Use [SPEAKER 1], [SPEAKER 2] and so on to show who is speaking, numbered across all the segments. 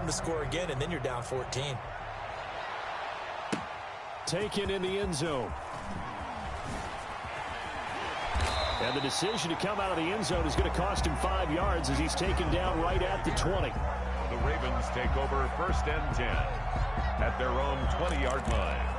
[SPEAKER 1] to score again, and then you're down 14.
[SPEAKER 2] Taken in the end zone. And the decision to come out of the end zone is going to cost him 5 yards as he's taken down right at the 20.
[SPEAKER 3] The Ravens take over 1st and 10 at their own 20-yard line.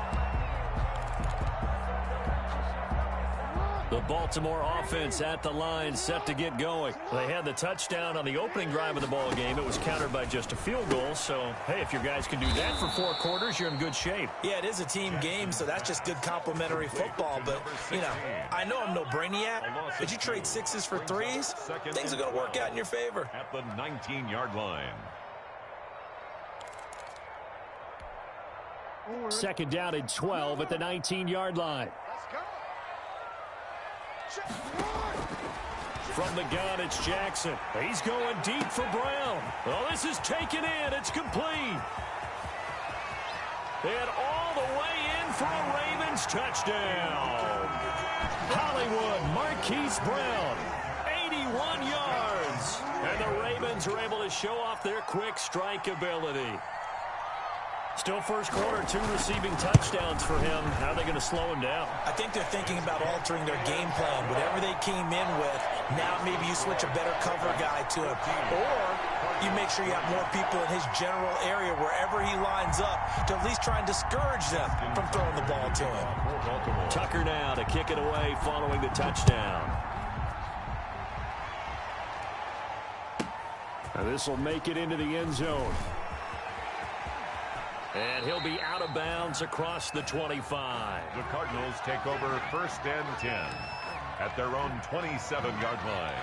[SPEAKER 2] The Baltimore offense at the line, set to get going. They had the touchdown on the opening drive of the ball game. It was countered by just a field goal. So, hey, if your guys can do that for 4 quarters, you're in good shape.
[SPEAKER 1] Yeah, it is a team game, so that's just good complimentary football. But, you know, I know I'm no brainiac, but you trade 6s for 3s, things are going to work out in your favor.
[SPEAKER 3] At the 19-yard line.
[SPEAKER 2] 2nd down and 12 at the 19-yard line. From the gun, it's Jackson. He's going deep for Brown. Oh, this is taken in. It's complete. And all the way in for a Ravens touchdown. Hollywood Marquise Brown, 81 yards. And the Ravens are able to show off their quick strike ability. Still first quarter, 2 receiving touchdowns for him. How are they going to slow him down?
[SPEAKER 1] I think they're thinking about altering their game plan. Whatever they came in with, now maybe you switch a better cover guy to him. Or you make sure you have more people in his general area wherever he lines up to at least try and discourage them from throwing the ball to him.
[SPEAKER 2] Tucker now to kick it away following the touchdown. Now this will make it into the end zone. And he'll be out of bounds across the 25.
[SPEAKER 3] The Cardinals take over 1st and 10 at their own 27-yard line.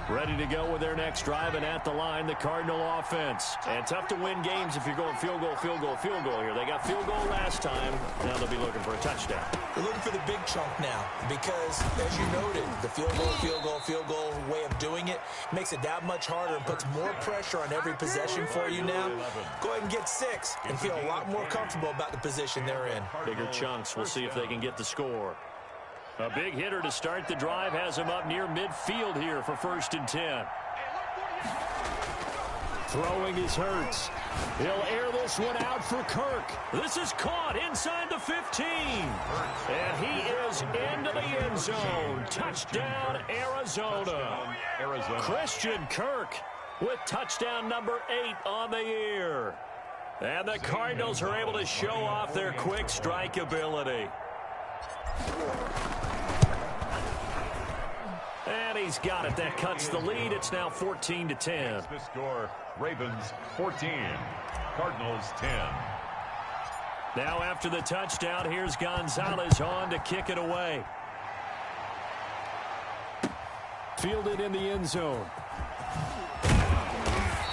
[SPEAKER 2] Ready to go with their next drive, and at the line, the Cardinal offense. And tough to win games if you're going field goal, field goal, field goal here. They got field goal last time. Now they'll be looking for a touchdown.
[SPEAKER 1] They're looking for the big chunk now because, as you noted, the field goal way of doing it makes it that much harder and puts more pressure on every possession for you now. Go ahead and get 6 and feel a lot more comfortable about the position they're in.
[SPEAKER 2] Bigger chunks. We'll see if they can get the score. A big hitter to start the drive has him up near midfield here for 1st and 10. Throwing is Hurts. He'll air this one out for Kirk. This is caught inside the 15. And he is into the end zone. Touchdown, Arizona. Christian Kirk with touchdown number 8 on the year. And the Cardinals are able to show off their quick strike ability. And he's got it. That cuts the lead. It's now 14-10.
[SPEAKER 3] The score, Ravens 14, Cardinals 10.
[SPEAKER 2] Now after the touchdown, here's Gonzalez on to kick it away. Fielded in the end zone.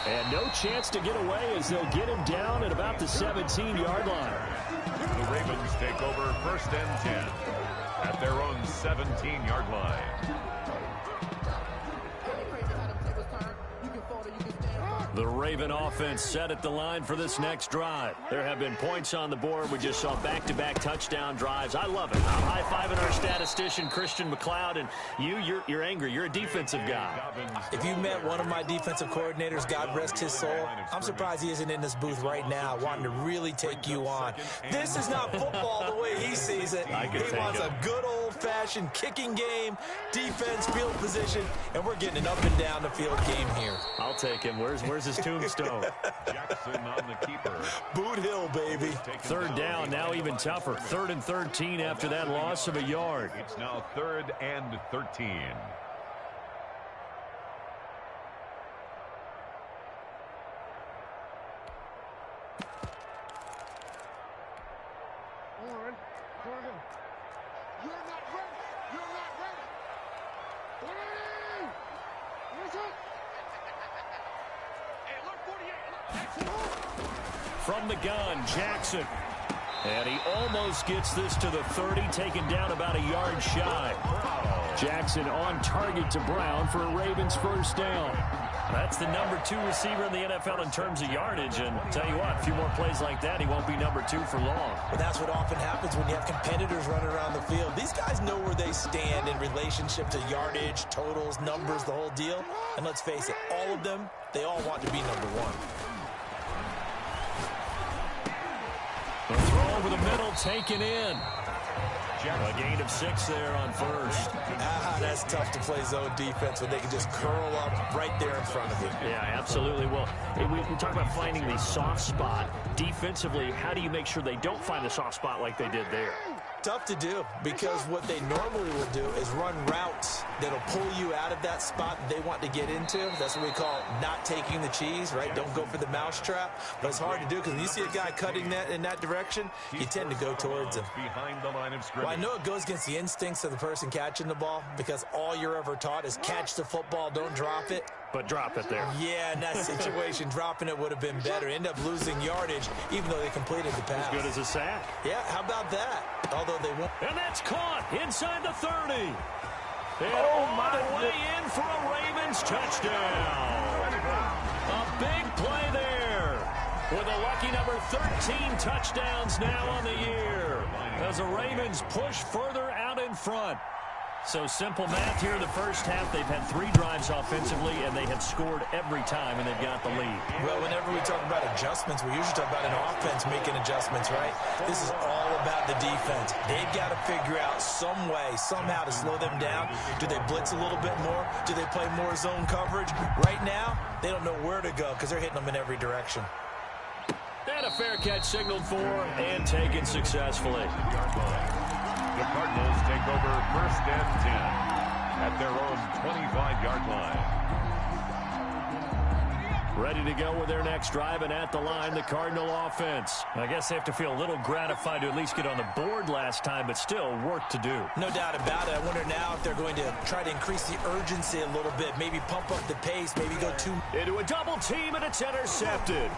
[SPEAKER 2] And no chance to get away as they'll get him down at about the 17-yard line.
[SPEAKER 3] The Ravens take over 1st and 10 at their own 17-yard line.
[SPEAKER 2] The Raven offense set at the line for this next drive. There have been points on the board. We just saw back-to-back touchdown drives. I love it. I'm high-fiving our statistician, Christian McLeod, and you're angry. You're a defensive guy.
[SPEAKER 1] If you met one of my defensive coordinators, God rest his soul, I'm surprised he isn't in this booth right now wanting to really take you on. This is not football the way he sees it. He wants a good old-fashioned kicking game, defense, field position, and we're getting an up and down the field game here.
[SPEAKER 2] I'll take him. Where's his tombstone?
[SPEAKER 3] Jackson on the keeper.
[SPEAKER 1] Boot Hill, baby.
[SPEAKER 2] 3rd down, now even tougher. 3rd and 13 after that loss of a yard.
[SPEAKER 3] It's now 3rd and 13.
[SPEAKER 2] From the gun, Jackson. And he almost gets this to the 30, taken down about a yard shy. Jackson on target to Brown for a Ravens first down. That's the number 2 receiver in the NFL in terms of yardage. And tell you what, a few more plays like that, he won't be number 2 for long.
[SPEAKER 1] But that's what often happens when you have competitors running around the field. These guys know where they stand in relationship to yardage, totals, numbers, the whole deal. And let's face it, all of them, they all want to be number 1.
[SPEAKER 2] The throw over the middle, taken in. A gain of 6 there on first.
[SPEAKER 1] That's tough to play zone defense when they can just curl up right there in front of you.
[SPEAKER 2] Yeah, absolutely. Well, we talk about finding the soft spot. Defensively, how do you make sure they don't find the soft spot like they did there?
[SPEAKER 1] Tough to do, because what they normally will do is run routes that'll pull you out of that spot they want to get into. That's what we call not taking the cheese, right? Don't go for the mousetrap. But it's hard to do because when you see a guy cutting that in that direction, you tend to go towards him.
[SPEAKER 3] Behind the line of scrimmage.
[SPEAKER 1] Well, I know it goes against the instincts of the person catching the ball, because all you're ever taught is catch the football, don't drop it.
[SPEAKER 2] But drop it there.
[SPEAKER 1] Yeah, in that situation, dropping it would have been better. End up losing yardage, even though they completed the pass.
[SPEAKER 2] As good as a sack.
[SPEAKER 1] Yeah, how about that? Although they won't.
[SPEAKER 2] And that's caught inside the 30. And all the way in for a Ravens touchdown. A big play there. With a lucky number 13 touchdowns now on the year, as the Ravens push further out in front. So simple math here in the first half. They've had 3 drives offensively, and they have scored every time, and they've got the lead.
[SPEAKER 1] Well, whenever we talk about adjustments, we usually talk about an offense making adjustments, right? This is all about the defense. They've got to figure out some way, somehow to slow them down. Do they blitz a little bit more? Do they play more zone coverage? Right now, they don't know where to go because they're hitting them in every direction.
[SPEAKER 2] And a fair catch signaled for and taken successfully.
[SPEAKER 3] The Cardinals take over first and 10 at their own 25-yard line.
[SPEAKER 2] Ready to go with their next drive, and at the line, the Cardinal offense. I guess they have to feel a little gratified to at least get on the board last time, but still work to do.
[SPEAKER 1] No doubt about it. I wonder now if they're going to try to increase the urgency a little bit, maybe pump up the pace, maybe go
[SPEAKER 2] into a double team, and it's intercepted.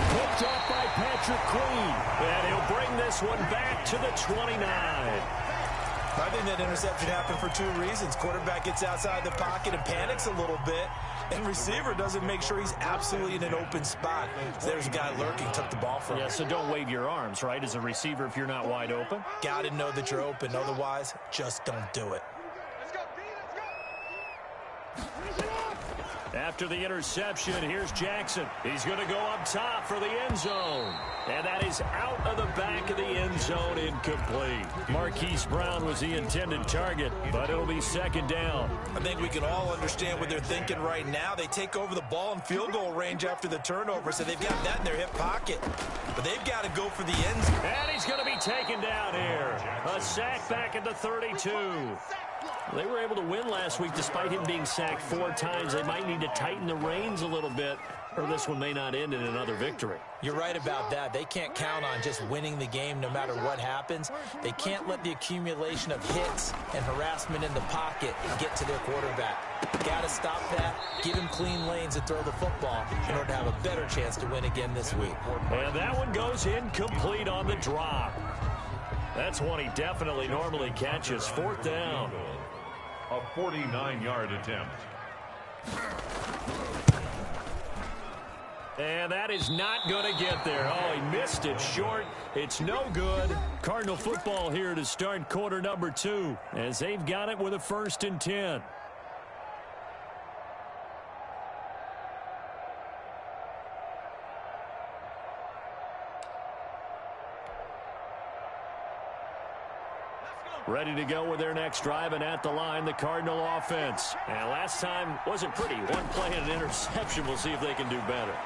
[SPEAKER 2] Picked off by Patrick Queen, and he'll bring this one back to the 29.
[SPEAKER 1] I think that interception happened for 2 reasons. Quarterback gets outside the pocket and panics a little bit, and receiver doesn't make sure he's absolutely in an open spot. So there's a guy lurking, took the ball from him.
[SPEAKER 2] Yeah, so don't wave your arms, right, as a receiver if you're not wide open.
[SPEAKER 1] Got to know that you're open. Otherwise, just don't do it.
[SPEAKER 2] After the interception, here's Jackson. He's going to go up top for the end zone. And that is out of the back of the end zone, incomplete. Marquise Brown was the intended target, but it'll be second down.
[SPEAKER 1] I think we can all understand what they're thinking right now. They take over the ball in field goal range after the turnover, so they've got that in their hip pocket. But they've got to go for the end zone.
[SPEAKER 2] And he's going to be taken down here. A sack back at the 32. They were able to win last week despite him being sacked 4 times. They might need to tighten the reins a little bit, or this one may not end in another victory.
[SPEAKER 1] You're right about that. They can't count on just winning the game no matter what happens. They can't let the accumulation of hits and harassment in the pocket get to their quarterback. Got to stop that, give him clean lanes and throw the football in order to have a better chance to win again this week.
[SPEAKER 2] And that one goes incomplete on the drop. That's one he definitely normally catches. 4th down.
[SPEAKER 3] A 49-yard attempt.
[SPEAKER 2] And that is not going to get there. Oh, he missed it short. It's no good. Cardinal football here to start quarter number 2, as they've got it with a 1st and 10. Ready to go with their next drive, and at the line, the Cardinal offense. And last time wasn't pretty. 1 play and an interception. We'll see if they can do better.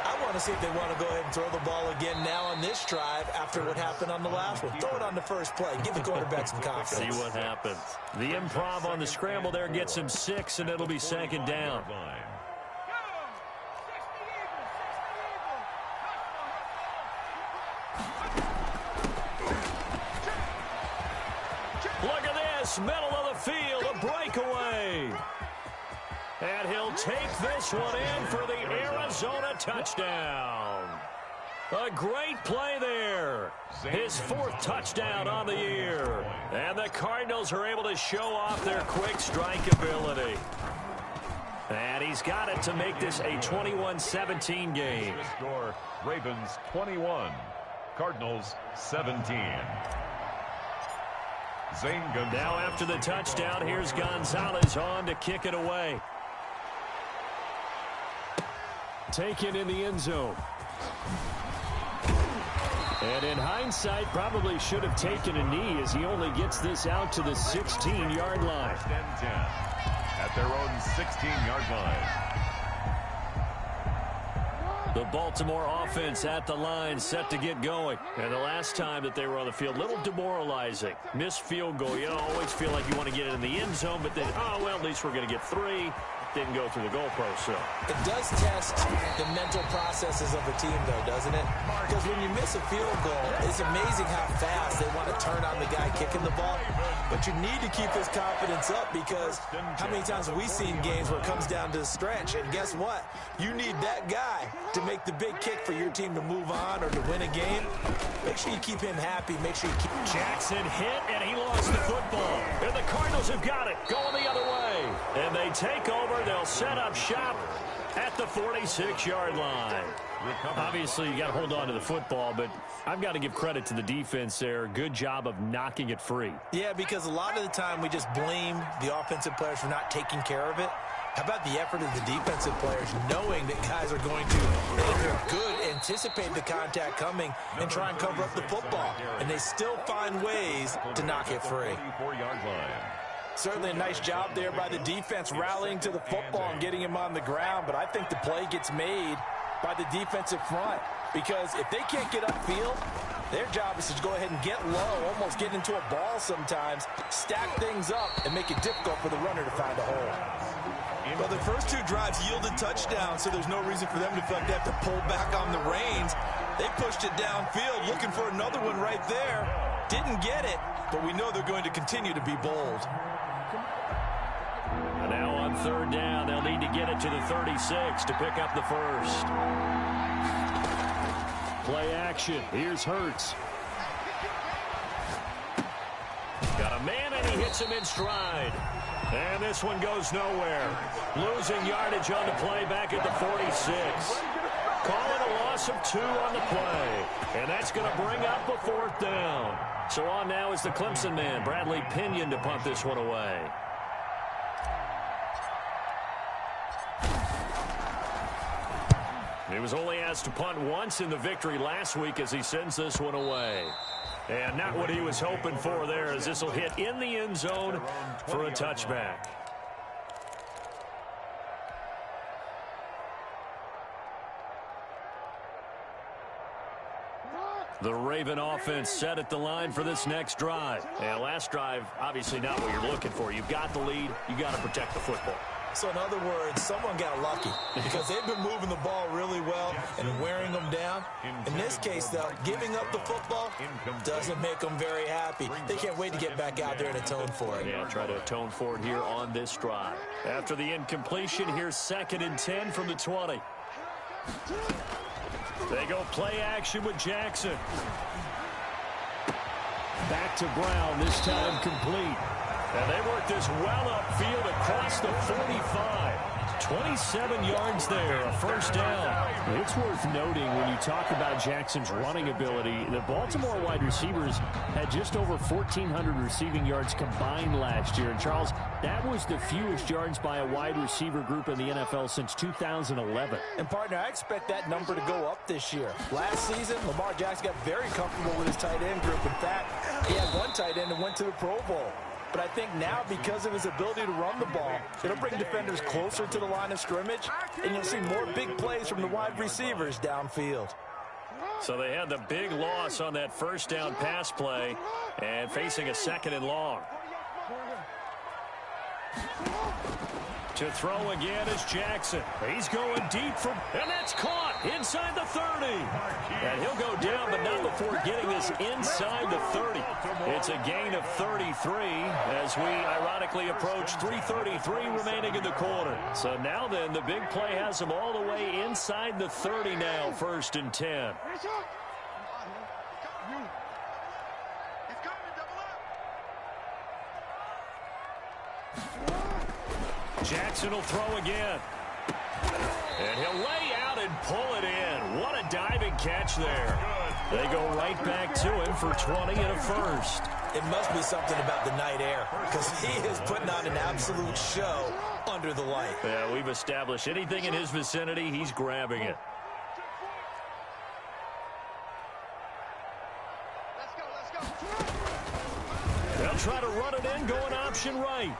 [SPEAKER 1] I want to see if they want to go ahead and throw the ball again now on this drive after what happened on the last one. Throw it on the first play. Give the quarterback some confidence.
[SPEAKER 2] See what happens. The improv on the scramble there gets him 6, and it'll be 2nd down. Look at this, middle of the field, a breakaway. And he'll take this one in for the Arizona touchdown. A great play there. here. His 4th touchdown on the year. And the Cardinals are able to show off their quick strike ability. And he's got it to make this a 21-17 game.
[SPEAKER 3] Score, Ravens 21, Cardinals 17.
[SPEAKER 2] Now after the touchdown, here's Gonzalez on to kick it away. Taken in the end zone. And in hindsight, probably should have taken a knee as he only gets this out to the 16-yard line.
[SPEAKER 3] At their own 16-yard line.
[SPEAKER 2] The Baltimore offense at the line, set to get going. And the last time that they were on the field, a little demoralizing. Missed field goal. You always feel like you want to get it in the end zone, but then, oh, well, at least we're going to get 3. Didn't go through the goalpost, so.
[SPEAKER 1] It does test the mental processes of a team, though, doesn't it? Because when you miss a field goal, it's amazing how fast they want to turn on the guy kicking the ball. But you need to keep his confidence up because how many times have we seen games where it comes down to the stretch? And guess what? You need that guy to make the big kick for your team to move on or to win a game. Make sure you keep him happy. Make sure you keep
[SPEAKER 2] Jackson hit, and he lost the football. And the Cardinals have got it, going the other way. And they take over. They'll set up shop at the 46-yard line. Obviously, you got to hold on to the football, but I've got to give credit to the defense there. Good job of knocking it free.
[SPEAKER 1] Yeah, because a lot of the time we just blame the offensive players for not taking care of it. How about the effort of the defensive players knowing that guys are going to, if they're good, anticipate the contact coming and try and cover up the football. And they still find ways to knock it free. Certainly a nice job there by the defense rallying to the football and getting him on the ground. But I think the play gets made by the defensive front because if they can't get upfield, their job is to go ahead and get low, almost get into a ball sometimes, stack things up, and make it difficult for the runner to find a hole. Well, the first 2 drives yielded touchdowns, so there's no reason for them to feel like they have to pull back on the reins. They pushed it downfield, looking for another one right there. Didn't get it, but we know they're going to continue to be bold.
[SPEAKER 2] And now on 3rd down, they'll need to get it to the 36 to pick up the first. Play action. Here's Hurts. Got a man, and he hits him in stride. And this one goes nowhere. Losing yardage on the play back at the 46. Call it a loss of 2 on the play. And that's going to bring up a 4th down. So on now is the Clemson man, Bradley Pinion, to punt this one away. He was only asked to punt once in the victory last week as he sends this one away. And not what he was hoping for there, as this will hit in the end zone for a touchback. The Raven offense set at the line for this next drive. And last drive, obviously not what you're looking for. You've got the lead. You got to protect the football.
[SPEAKER 1] So in other words, someone got lucky because they've been moving the ball really well and wearing them down. In this case, though, giving up the football doesn't make them very happy. They can't wait to get back out there and atone for it.
[SPEAKER 2] Yeah, try to atone for it here on this drive. After the incompletion, here's 2nd and 10 from the 20. They go play action with Jackson. Back to Brown, this time complete. And they work this well upfield across the 45. 27 yards there, a first down.
[SPEAKER 4] It's worth noting when you talk about Jackson's running ability, the Baltimore wide receivers had just over 1,400 receiving yards combined last year. And, Charles, that was the fewest yards by a wide receiver group in the NFL since 2011.
[SPEAKER 1] And, partner, I expect that number to go up this year. Last season, Lamar Jackson got very comfortable with his tight end group. In fact, he had one tight end and went to the Pro Bowl. But I think now, because of his ability to run the ball, it'll bring defenders closer to the line of scrimmage, and you'll see more big plays from the wide receivers downfield.
[SPEAKER 2] So they had the big loss on that first down pass play and facing a 2nd and long. To throw again is Jackson. He's going deep from, and that's caught inside the 30. And he'll go down, but not before getting this inside the 30. It's a gain of 33 as we ironically approach 3:33 remaining in the quarter. So now then, the big play has them all the way inside the 30 now, 1st and 10. Jackson will throw again. And he'll lay out and pull it in. What a diving catch there. They go right back to him for 20 and a first.
[SPEAKER 1] It must be something about the night air, because he is putting on an absolute show under the light.
[SPEAKER 2] Yeah, we've established anything in his vicinity, he's grabbing it. They'll try to run it in, going option right.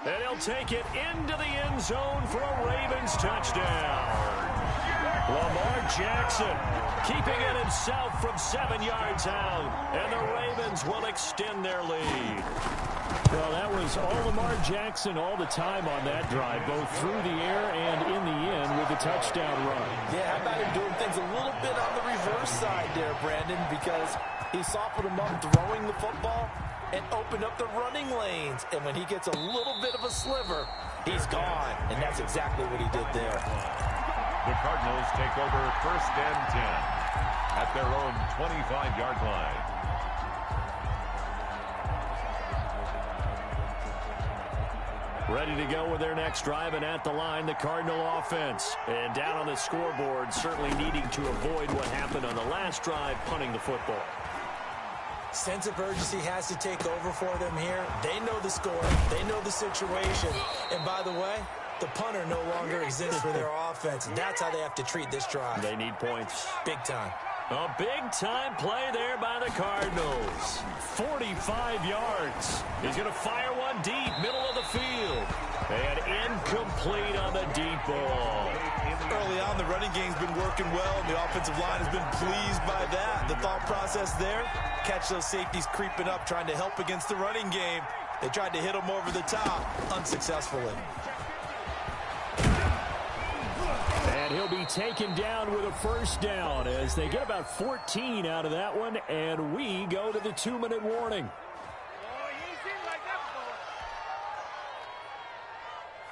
[SPEAKER 2] And he'll take it into the end zone for a Ravens touchdown. Lamar Jackson keeping it himself from 7 yards out. And the Ravens will extend their lead.
[SPEAKER 4] Well, that was all Lamar Jackson all the time on that drive, both through the air and in the end with a touchdown run.
[SPEAKER 1] Yeah, how about him doing things a little bit on the reverse side there, Brandon, because he softened him up throwing the football and opened up the running lanes. And when he gets a little bit of a sliver, he's gone. And that's exactly what he did there.
[SPEAKER 3] The Cardinals take over 1st and 10 at their own 25-yard line.
[SPEAKER 2] Ready to go with their next drive, and at the line, the Cardinal offense. And down on the scoreboard, certainly needing to avoid what happened on the last drive, punting the football.
[SPEAKER 1] Sense of urgency has to take over for them here. They know the score. They know the situation. And by the way, the punter no longer exists for their offense. That's how they have to treat this drive.
[SPEAKER 2] They need points.
[SPEAKER 1] Big time.
[SPEAKER 2] A big-time play there by the Cardinals. 45 yards. He's going to fire one deep, middle of the field. And incomplete on the deep ball.
[SPEAKER 1] Early on, the running game's been working well, and the offensive line has been pleased by that. The thought process there, catch those safeties creeping up, trying to help against the running game. They tried to hit them over the top, unsuccessfully.
[SPEAKER 4] And he'll be taken down with a first down as they get about 14 out of that one, and we go to the 2-minute warning.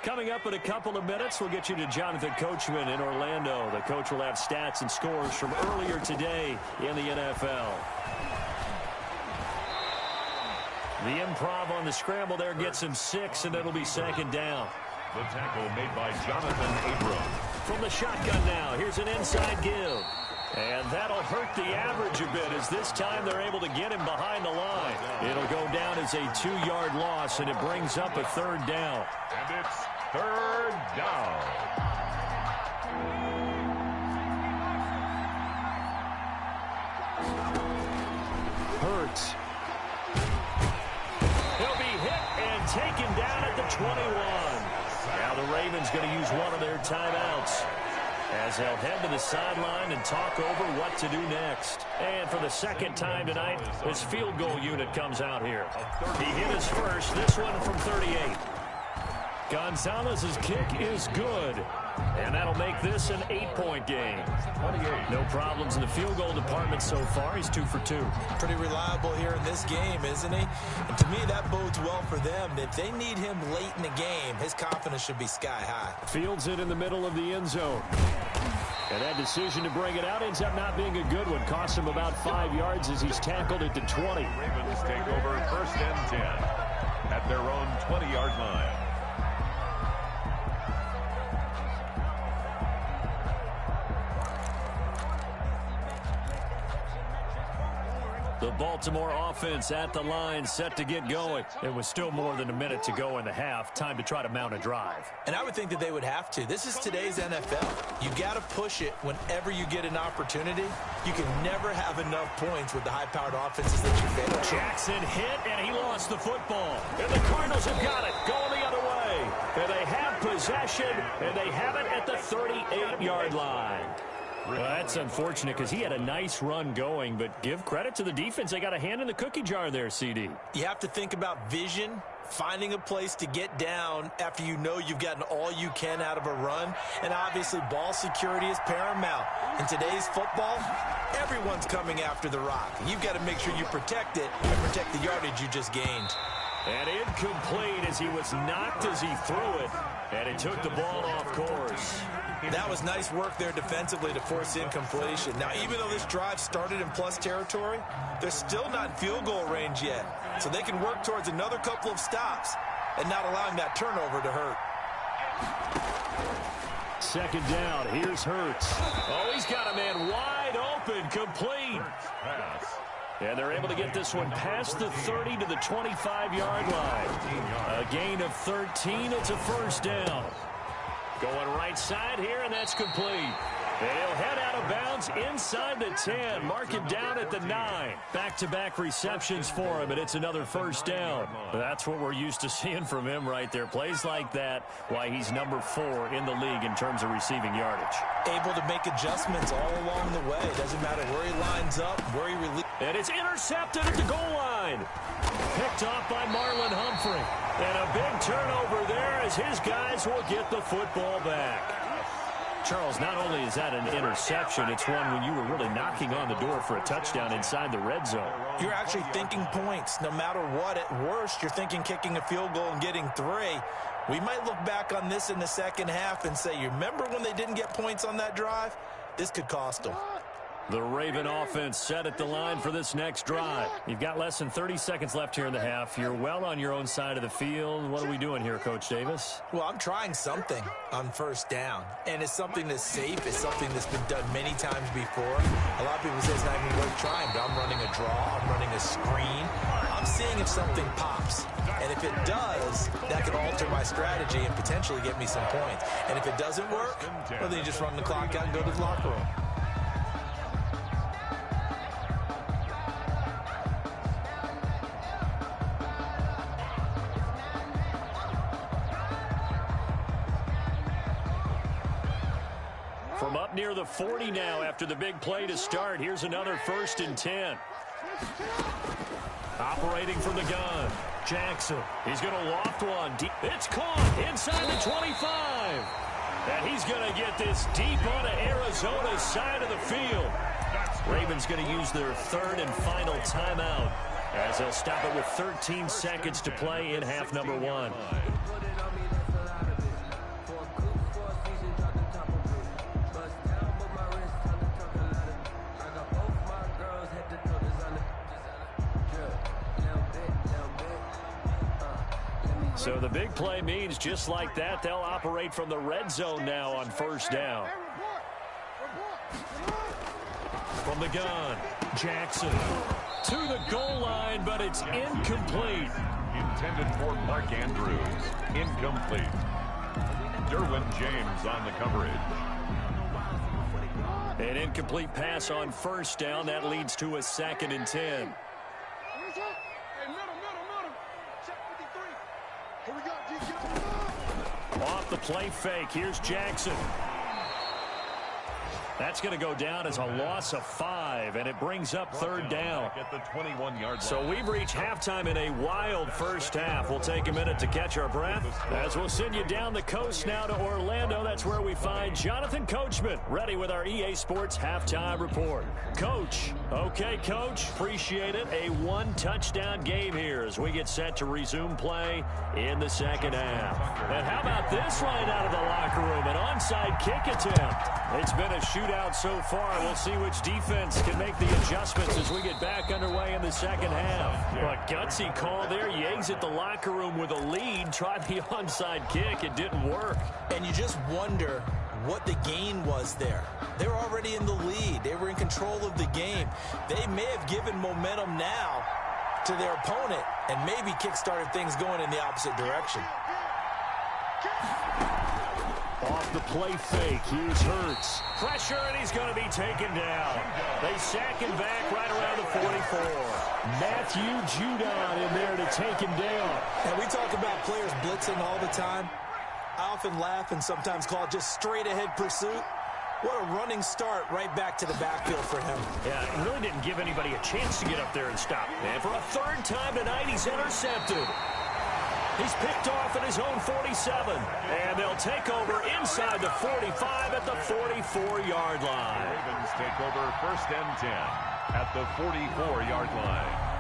[SPEAKER 4] Coming up in a couple of minutes, we'll get you to Jonathan Coachman in Orlando. The coach will have stats and scores from earlier today in the NFL. The improv on the scramble there gets him 6, and it'll be 2nd down.
[SPEAKER 3] The tackle made by Jonathan Abram.
[SPEAKER 2] From the shotgun now, here's an inside give. And that'll hurt the average a bit as this time they're able to get him behind the line. It'll go down as a 2-yard loss, and it brings up a 3rd down.
[SPEAKER 3] And it's 3rd down.
[SPEAKER 4] Hurts.
[SPEAKER 2] He'll be hit and taken down at the 21. Now the Ravens going to use one of their timeouts as they'll head to the sideline and talk over what to do next. And for the 2nd time tonight, his field goal unit comes out here. He hit his first, this one from 38. Gonzalez's kick is good. And that'll make this an 8-point game.
[SPEAKER 3] 28.
[SPEAKER 2] No problems in the field goal department so far. He's 2 for 2.
[SPEAKER 1] Pretty reliable here in this game, isn't he? And to me, that bodes well for them. If they need him late in the game, his confidence should be sky high.
[SPEAKER 4] Fields it in the middle of the end zone. And that decision to bring it out ends up not being a good one. Cost him about 5 yards as he's tackled at the 20.
[SPEAKER 3] Ravens take over 1st and 10 at their own 20-yard line.
[SPEAKER 2] The Baltimore offense at the line, set to get going. It was still more than a minute to go in the half. Time to try to mount a drive.
[SPEAKER 1] And I would think that they would have to. This is today's NFL. You got to push it whenever you get an opportunity. You can never have enough points with the high-powered offenses that you face.
[SPEAKER 2] Jackson hit, and he lost the football. And the Cardinals have got it, going the other way. And they have possession, and they have it at the 38-yard line. Well, that's unfortunate because he had a nice run going, but give credit to the defense. They got a hand in the cookie jar there, CD.
[SPEAKER 1] You have to think about vision, finding a place to get down after you know you've gotten all you can out of a run, and obviously ball security is paramount. In today's football, everyone's coming after the rock. You've got to make sure you protect it and protect the yardage you just gained.
[SPEAKER 2] And incomplete as he was knocked as he threw it, and it took the ball off course.
[SPEAKER 1] That was nice work there defensively to force incompletion. Now, even though this drive started in plus territory, they're still not in field goal range yet. So they can work towards another couple of stops and not allowing that turnover to hurt.
[SPEAKER 4] second down. Here's Hurts. Oh, he's got a man wide open, complete. And they're able to get this one past the 30 to the 25-yard line. A gain of 13. It's a first down. Going right side here, and that's complete. And he'll head out of bounds inside the 10. Mark it down at the 9. Back-to-back receptions for him, and it's another first down. That's what we're used to seeing from him right there. Plays like that, why he's number 4 in the league in terms of receiving yardage.
[SPEAKER 1] Able to make adjustments all along the way. Doesn't matter where he lines up, where he releases.
[SPEAKER 4] And it's intercepted at the goal line. Picked off by Marlon Humphrey. And a big turnover there as his guys will get the football back. Charles, not only is that an interception, it's one when you were really knocking on the door for a touchdown inside the red zone.
[SPEAKER 1] You're actually thinking points. No matter what, at worst, you're thinking kicking a field goal and getting 3. We might look back on this in the second half and say, you remember when they didn't get points on that drive? This could cost them.
[SPEAKER 4] The Raven offense set at the line for this next drive. You've got less than 30 seconds left here in the half. You're well on your own side of the field. What are we doing here, Coach Davis?
[SPEAKER 1] Well, I'm trying something on first down. And it's something that's safe. It's something that's been done many times before. A lot of people say it's not even worth trying, but I'm running a draw. I'm running a screen. I'm seeing if something pops. And if it does, that could alter my strategy and potentially get me some points. And if it doesn't work, well, then you just run the clock out and go to the locker room.
[SPEAKER 4] From up near the 40 now after the big play to start. Here's another 1st and 10. Operating from the gun. Jackson. He's going to loft one. It's caught inside the 25. And he's going to get this deep onto Arizona's side of the field. Ravens going to use their 3rd and final timeout as they'll stop it with 13 seconds to play in half number 1. So the big play means just like that, they'll operate from the red zone now on first down. From the gun, Jackson to the goal line, but it's incomplete.
[SPEAKER 3] Intended for Mark Andrews. Incomplete. Derwin James on the coverage.
[SPEAKER 4] An incomplete pass on first down. That leads to a 2nd and 10. Off the play fake. Here's Jackson. That's going to go down as a loss of 5, and it brings up 3rd down.
[SPEAKER 3] At the 21-yard line.
[SPEAKER 4] So we've reached halftime in a wild first half. We'll take a minute to catch our breath as we'll send you down the coast now to Orlando. That's where we find Jonathan Coachman, ready with our EA Sports halftime report. Coach. Okay, Coach. Appreciate it. A 1-touchdown game here as we get set to resume play in the second half. And how about this right out of the locker room? An onside kick attempt. It's been a shootout so far. We'll see which defense can make the adjustments as we get back underway in the second half. But gutsy call there. You exit the locker room with a lead. Try the onside kick. It didn't work.
[SPEAKER 1] And you just wonder what the gain was there. They were already in the lead. They were in control of the game. They may have given momentum now to their opponent and maybe kick-started things going in the opposite direction.
[SPEAKER 4] Off the play fake, here's Hurts. Pressure, and he's going to be taken down. They sack him back right around the 44. Matthew Judon in there to take him down.
[SPEAKER 1] And we talk about players blitzing all the time. I often laugh and sometimes call it just straight-ahead pursuit. What a running start right back to the backfield for him.
[SPEAKER 4] Yeah, it really didn't give anybody a chance to get up there and stop. And for a 3rd time tonight, he's intercepted. He's picked off at his own 47. And they'll take over inside the 45 at the 44-yard line.
[SPEAKER 3] Ravens take over 1st and 10 at the 44-yard line.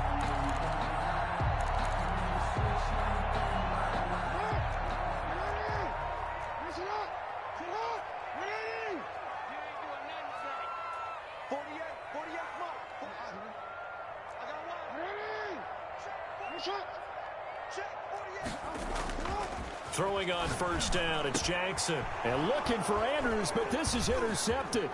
[SPEAKER 4] Throwing on first down, it's Jackson. And looking for Andrews, but this is intercepted.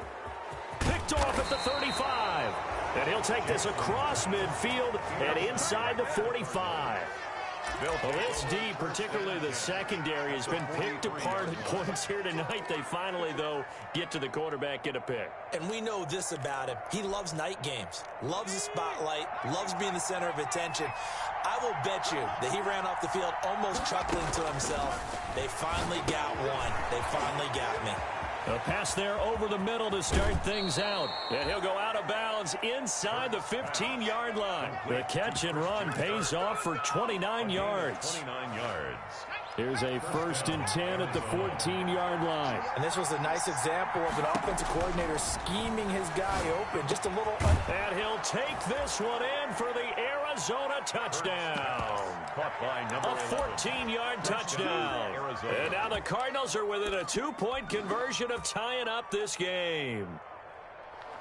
[SPEAKER 4] Picked off at the 35. And he'll take this across midfield and inside the 45. Well, this D, particularly the secondary, has been picked apart at points here tonight. They finally, though, get to the quarterback, get a pick.
[SPEAKER 1] And we know this about him. He loves night games, loves the spotlight, loves being the center of attention. I will bet you that he ran off the field almost chuckling to himself. They finally got one. They finally got me.
[SPEAKER 4] A pass there over the middle to start things out. And he'll go out of bounds inside the 15-yard line. The catch and run pays off for 29 yards.
[SPEAKER 3] 29 yards.
[SPEAKER 4] Here's a 1st and 10 at the 14-yard line.
[SPEAKER 1] And this was a nice example of an offensive coordinator scheming his guy open. Just a little...
[SPEAKER 4] And he'll take this one in for the Arizona touchdown.
[SPEAKER 3] Caught by number
[SPEAKER 4] a 14-yard touchdown. And now the Cardinals are within a 2-point conversion of tying up this game.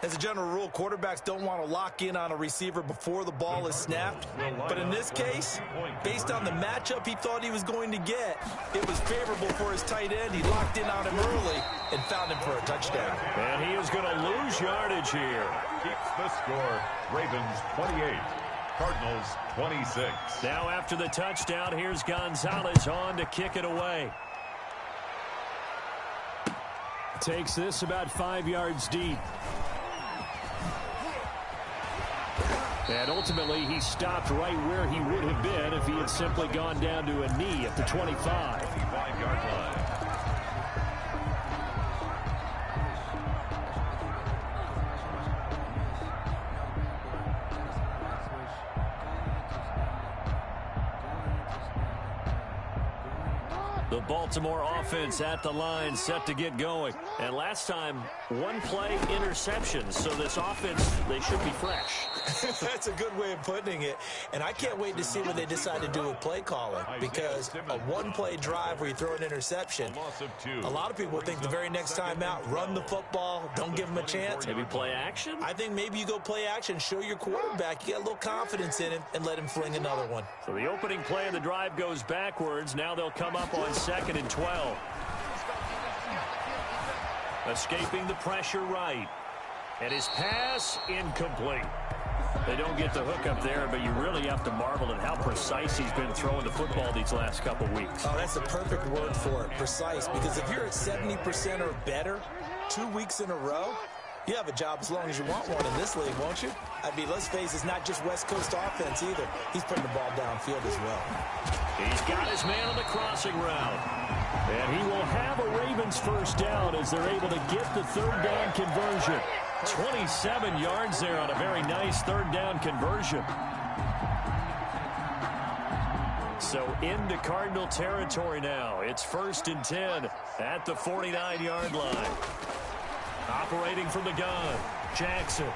[SPEAKER 1] As a general rule, quarterbacks don't want to lock in on a receiver before the ball is snapped. But in this case, based on the matchup he thought he was going to get, it was favorable for his tight end. He locked in on him early and found him for a touchdown.
[SPEAKER 4] And he is going to lose yardage here.
[SPEAKER 3] Keeps the score. Ravens 28. Cardinals 26.
[SPEAKER 4] Now after the touchdown, here's Gonzalez on to kick it away. Takes this about 5 yards deep. And ultimately, he stopped right where he would have been if he had simply gone down to a knee at the 25.
[SPEAKER 3] 25-yard line.
[SPEAKER 4] The Baltimore offense at the line, set to get going. And last time, one play interception. So this offense, they should be fresh.
[SPEAKER 1] That's a good way of putting it. And I can't wait to see what they decide to do with play calling. Because a one-play drive where you throw an interception, a lot of people think the very next time out, run the football, don't give them a chance.
[SPEAKER 4] Maybe play action?
[SPEAKER 1] I think maybe you go play action, show your quarterback, you got a little confidence in him, and let him fling another one.
[SPEAKER 4] So the opening play of the drive goes backwards. Now they'll come up on 2nd and 12. Escaping the pressure right. And his pass incomplete. They don't get the hook up there, but you really have to marvel at how precise he's been throwing the football these last couple weeks.
[SPEAKER 1] Oh, that's the perfect word for it, precise. Because if you're at 70% or better 2 weeks in a row, you have a job as long as you want one in this league, won't you? I mean, let's face it, it's not just West Coast offense either. He's putting the ball downfield as well.
[SPEAKER 4] He's got his man on the crossing route. And he will have a Ravens first down as they're able to get the 3rd down conversion. 27 yards there on a very nice 3rd down conversion. So into Cardinal territory now. It's 1st and 10 at the 49-yard line. Operating from the gun, Jackson.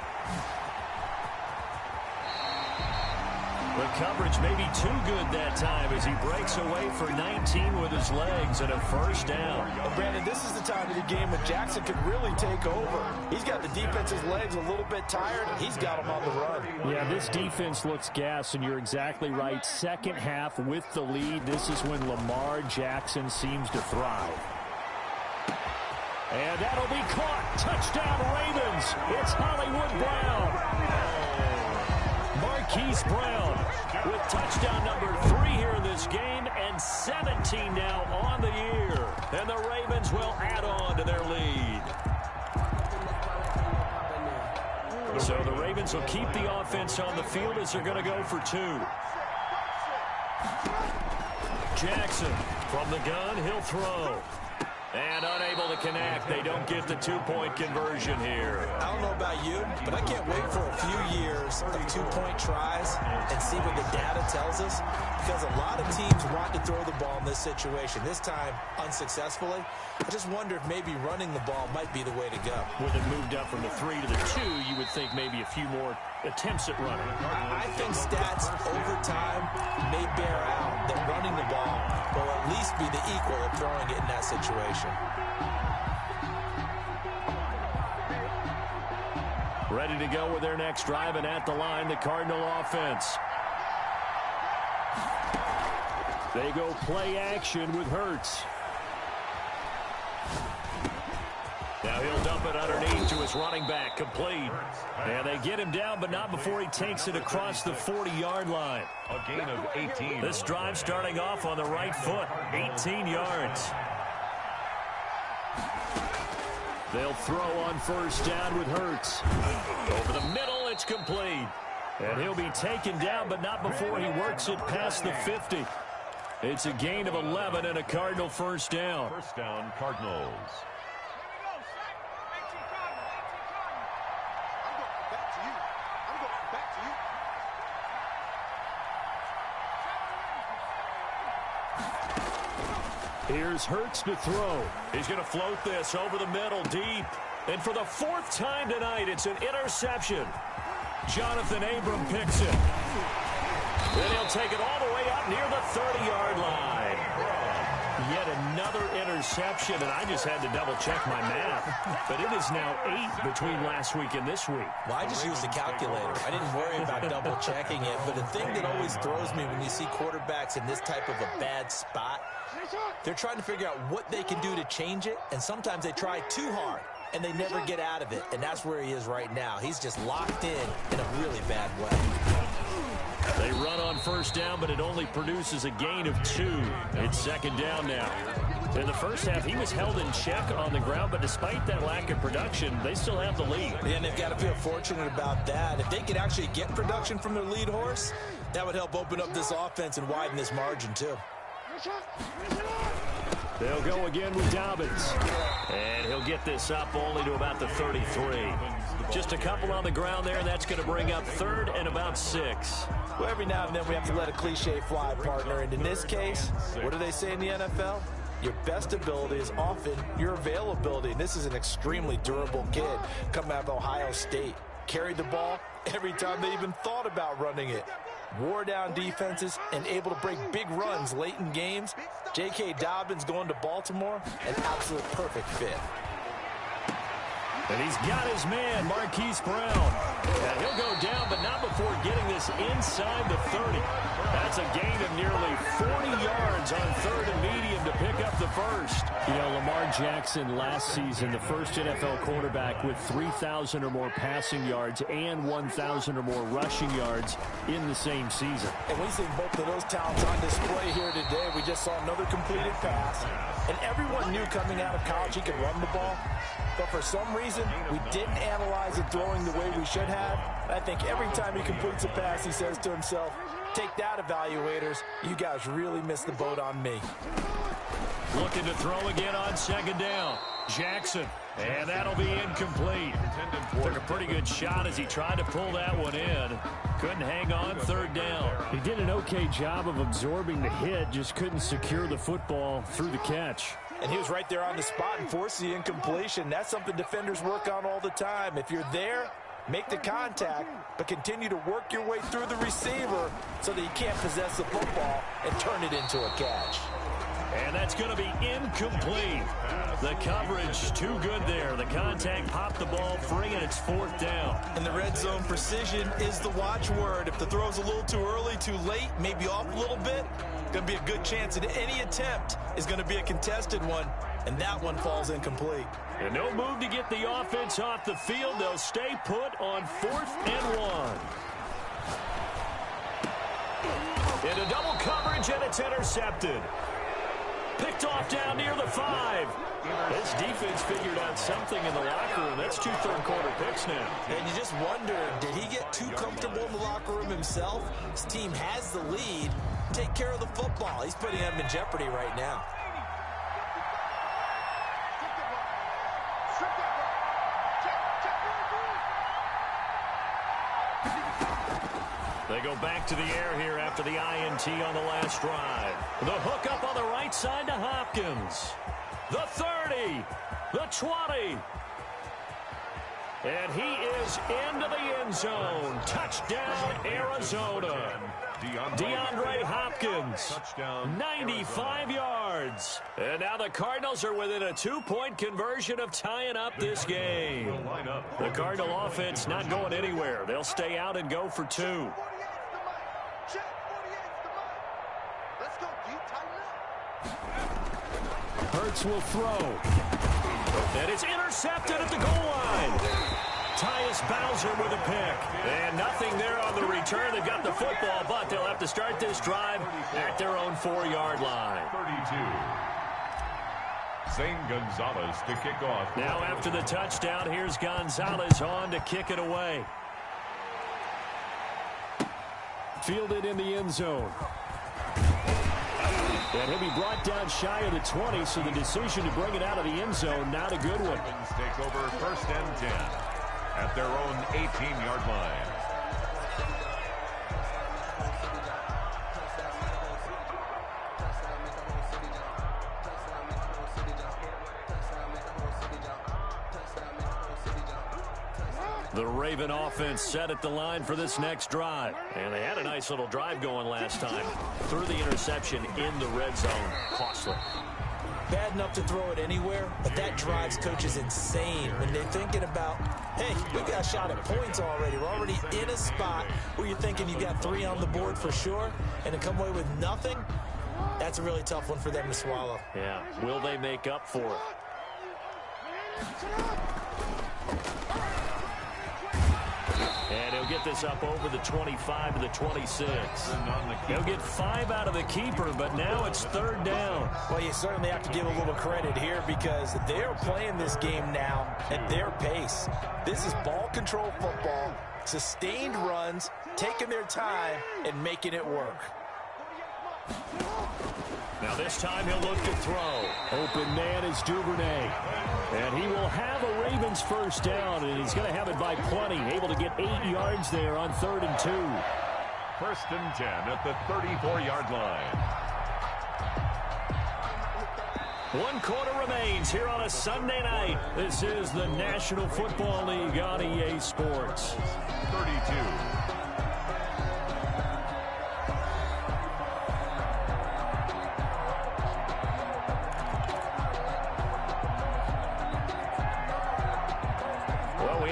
[SPEAKER 4] The coverage may be too good that time as he breaks away for 19 with his legs and a first down.
[SPEAKER 1] Well, Brandon, this is the time of the game when Jackson could really take over. He's got the defense's legs a little bit tired, and he's got them on the run.
[SPEAKER 4] Yeah, this defense looks gassed, and you're exactly right. Second half with the lead, this is when Lamar Jackson seems to thrive. And that'll be caught. Touchdown, Ravens. It's Hollywood Brown. Marquise Brown with touchdown number 3 here in this game and 17 now on the year. And the Ravens will add on to their lead. So the Ravens will keep the offense on the field as they're going to go for 2. Jackson from the gun, he'll throw. And unable to connect. They don't get the 2-point conversion here.
[SPEAKER 1] I don't know about you, but I can't wait for a few years of 2-point tries and see what the data tells us. Because a lot of teams want to throw the ball in this situation. This time, unsuccessfully. I just wonder if maybe running the ball might be the way to go.
[SPEAKER 4] With it moved up from the 3 to the 2, you would think maybe a few more attempts at running.
[SPEAKER 1] I think stats over time may bear out that running the ball will at least be the equal of throwing it in that situation.
[SPEAKER 4] Ready to go with their next drive, and at the line, the Cardinal offense. They go play action with Hurts.
[SPEAKER 2] Now he'll dump it underneath to his running back, complete. And they get him down, but not before he takes it across the 40-yard line.
[SPEAKER 3] A gain of 18.
[SPEAKER 2] This drive starting off on the right foot, 18 yards.
[SPEAKER 4] They'll throw on first down with Hurts.
[SPEAKER 2] Over the middle, it's complete. And he'll be taken down, but not before he works it past the 50. It's a gain of 11 and a Cardinal first down.
[SPEAKER 3] First down, Cardinals.
[SPEAKER 4] Here's Hurts to throw.
[SPEAKER 2] He's going to float this over the middle, deep. And for the fourth time tonight, it's an interception. Jonathan Abram picks it. Then he'll take it all the way up near the 30-yard line. Yet another interception, and I just had to double-check my math. But it is now 8 between last week and this week.
[SPEAKER 1] Well, I just used the calculator. I didn't worry about double-checking it. But the thing that always throws me when you see quarterbacks in this type of a bad spot, they're trying to figure out what they can do to change it, and sometimes they try too hard, and they never get out of it. And that's where he is right now. He's just locked in a really bad way.
[SPEAKER 2] They run on first down, but it only produces a gain of 2. It's second down now. In the first half, he was held in check on the ground, but despite that lack of production, they still have the lead.
[SPEAKER 1] And they've got to feel fortunate about that. If they could actually get production from their lead horse, that would help open up this offense and widen this margin, too.
[SPEAKER 4] They'll go again with Dobbins.
[SPEAKER 2] And he'll get this up only to about the 33. Just a couple on the ground there, and that's going to bring up third and about 6.
[SPEAKER 1] Well, every now and then we have to let a cliche fly, partner. And in this case, what do they say in the NFL? Your best ability is often your availability. And this is an extremely durable kid coming out of Ohio State. Carried the ball every time they even thought about running it. Wore down defenses and able to break big runs late in games. J.K. Dobbins going to Baltimore, an absolute perfect fit.
[SPEAKER 2] And he's got his man, Marquise Brown. And he'll go down, but not before getting this inside the 30. That's a gain of nearly 40 yards on third and medium to pick up the first.
[SPEAKER 4] You know, Lamar Jackson last season, the first NFL quarterback with 3,000 or more passing yards and 1,000 or more rushing yards in the same season.
[SPEAKER 1] And we see both of those talents on display here today. We just saw another completed pass. And everyone knew coming out of college he could run the ball. But for some reason, we didn't analyze it throwing the way we should have. And I think every time he completes a pass, he says to himself, take that, evaluators. You guys really missed the boat on me.
[SPEAKER 2] Looking to throw again on second down. Jackson. And that'll be incomplete. Took a pretty good shot as he tried to pull that one in. Couldn't hang on third down.
[SPEAKER 4] He did an okay job of absorbing the hit, just couldn't secure the football through the catch.
[SPEAKER 1] And he was right there on the spot and forced the incompletion. That's something defenders work on all the time. If you're there, make the contact, but continue to work your way through the receiver so that you can't possess the football and turn it into a catch.
[SPEAKER 2] And that's going to be incomplete. The coverage too good there. The contact popped the ball free, and it's fourth down.
[SPEAKER 1] And the red zone precision is the watchword. If the throw's a little too early, too late, maybe off a little bit, going to be a good chance that any attempt is going to be a contested one, and that one falls incomplete.
[SPEAKER 2] And no move to get the offense off the field. They'll stay put on 4th and 1. Into double coverage, and it's intercepted. Picked off down near the 5. This defense figured out something in the locker room. That's 2 third-quarter picks now.
[SPEAKER 1] And you just wonder, did he get too comfortable in the locker room himself? His team has the lead. Take care of the football. He's putting them in jeopardy right now.
[SPEAKER 2] They go back to the air here after the INT on the last drive. The hook up on the right side to Hopkins. The 30. The 20. And he is into the end zone. Touchdown, Arizona. DeAndre Hopkins, touchdown, 95 yards. And now the Cardinals are within a 2-point conversion of tying up this game. The Cardinal offense not going anywhere. They'll stay out and go for 2.
[SPEAKER 5] Let's go,
[SPEAKER 4] Hurts will throw.
[SPEAKER 2] And it's intercepted at the goal line. Tyus Bowser with a pick. And nothing there on the return. They've got the football, but they'll have to start this drive at their own 4-yard line.
[SPEAKER 3] 32. Zane Gonzalez to kick off.
[SPEAKER 2] Now after the touchdown, here's Gonzalez on to kick it away.
[SPEAKER 4] Fielded in the end zone. And he'll be brought down shy of the 20, so the decision to bring it out of the end zone, not a good one.
[SPEAKER 3] Take over 1st and 10 at their own 18-yard line.
[SPEAKER 2] The Raven offense set at the line for this next drive. And they had a nice little drive going last time. Threw the interception in the red zone. Costly.
[SPEAKER 1] Bad enough to throw it anywhere, but that drives coaches insane when they're thinking about, hey, we got a shot at points already. We're already in a spot where you're thinking you got 3 on the board for sure, and to come away with nothing, that's a really tough one for them to swallow.
[SPEAKER 2] Yeah, will they make up for it? And he'll get this up over the 25 to the 26. He'll get 5 out of the keeper, but now it's 3rd down.
[SPEAKER 1] Well, you certainly have to give a little credit here because they're playing this game now at their pace. This is ball control football, sustained runs, taking their time, and making it work.
[SPEAKER 2] Now this time he'll look to throw.
[SPEAKER 4] Open man is Duvernay. And he will have a Ravens first down, and he's going to have it by plenty. Able to get 8 yards there on 3rd and 2.
[SPEAKER 3] 1st and 10 at the 34-yard line.
[SPEAKER 2] 1 quarter remains here on a Sunday night. This is the National Football League on EA Sports.
[SPEAKER 3] 32.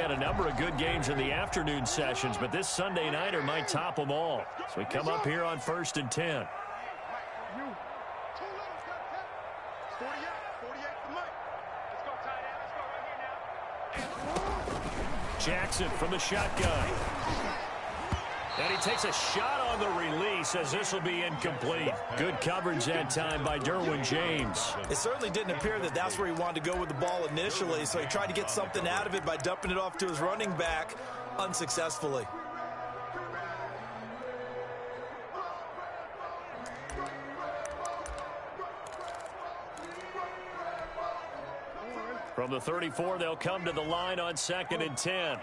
[SPEAKER 2] A number of good games in the afternoon sessions, but this Sunday nighter might top them all. So we come up here on 1st and 10. Jackson from the shotgun. And he takes a shot on the release as this will be incomplete. Good coverage that time by Derwin James.
[SPEAKER 1] It certainly didn't appear that that's where he wanted to go with the ball initially, so he tried to get something out of it by dumping it off to his running back unsuccessfully.
[SPEAKER 2] From the 34, they'll come to the line on 2nd and 10.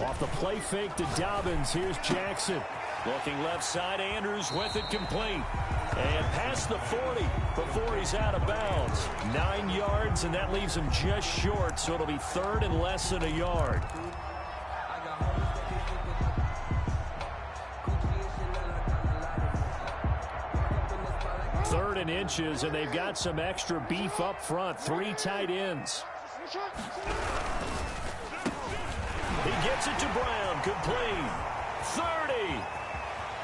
[SPEAKER 4] Off the play fake to Dobbins. Here's Jackson.
[SPEAKER 2] Looking left side, Andrews with it complete. And past the 40 before he's out of bounds. 9 yards, and that leaves him just short, so it'll be 3rd and less than a yard. Third and inches, and they've got some extra beef up front. 3 tight ends. He gets it to Brown, complete. 30,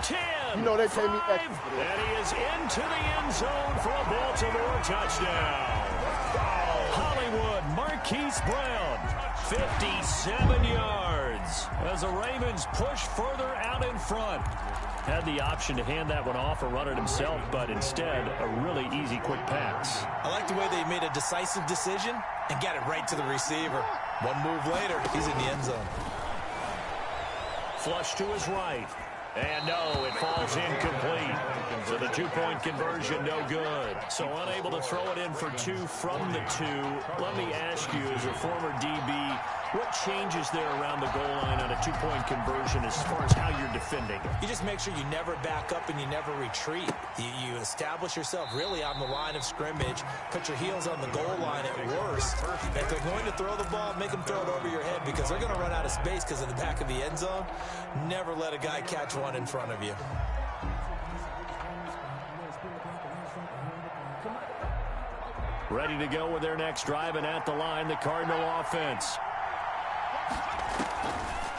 [SPEAKER 2] 10,
[SPEAKER 5] you know they pay me
[SPEAKER 2] 5, and he is into the end zone for a Baltimore touchdown. Hollywood Marquise Brown, 57 yards as the Ravens push further out in front. Had the option to hand that one off or run it himself, but instead a really easy quick pass.
[SPEAKER 1] I like the way they made a decisive decision and got it right to the receiver. One move later, he's in the end zone.
[SPEAKER 2] Flush to his right. And no, it falls incomplete. So the 2-point conversion, no good. So unable to throw it in for 2 from the 2. Let me ask you, as a former DB, what changes there around the goal line on a 2-point conversion as far as how you're defending?
[SPEAKER 1] You just make sure you never back up and you never retreat. You establish yourself really on the line of scrimmage, put your heels on the goal line at worst. If they're going to throw the ball, make them throw it over your head because they're going to run out of space because of the back of the end zone. Never let a guy catch one in front of you.
[SPEAKER 2] Ready to go with their next drive, and at the line, the Cardinal offense.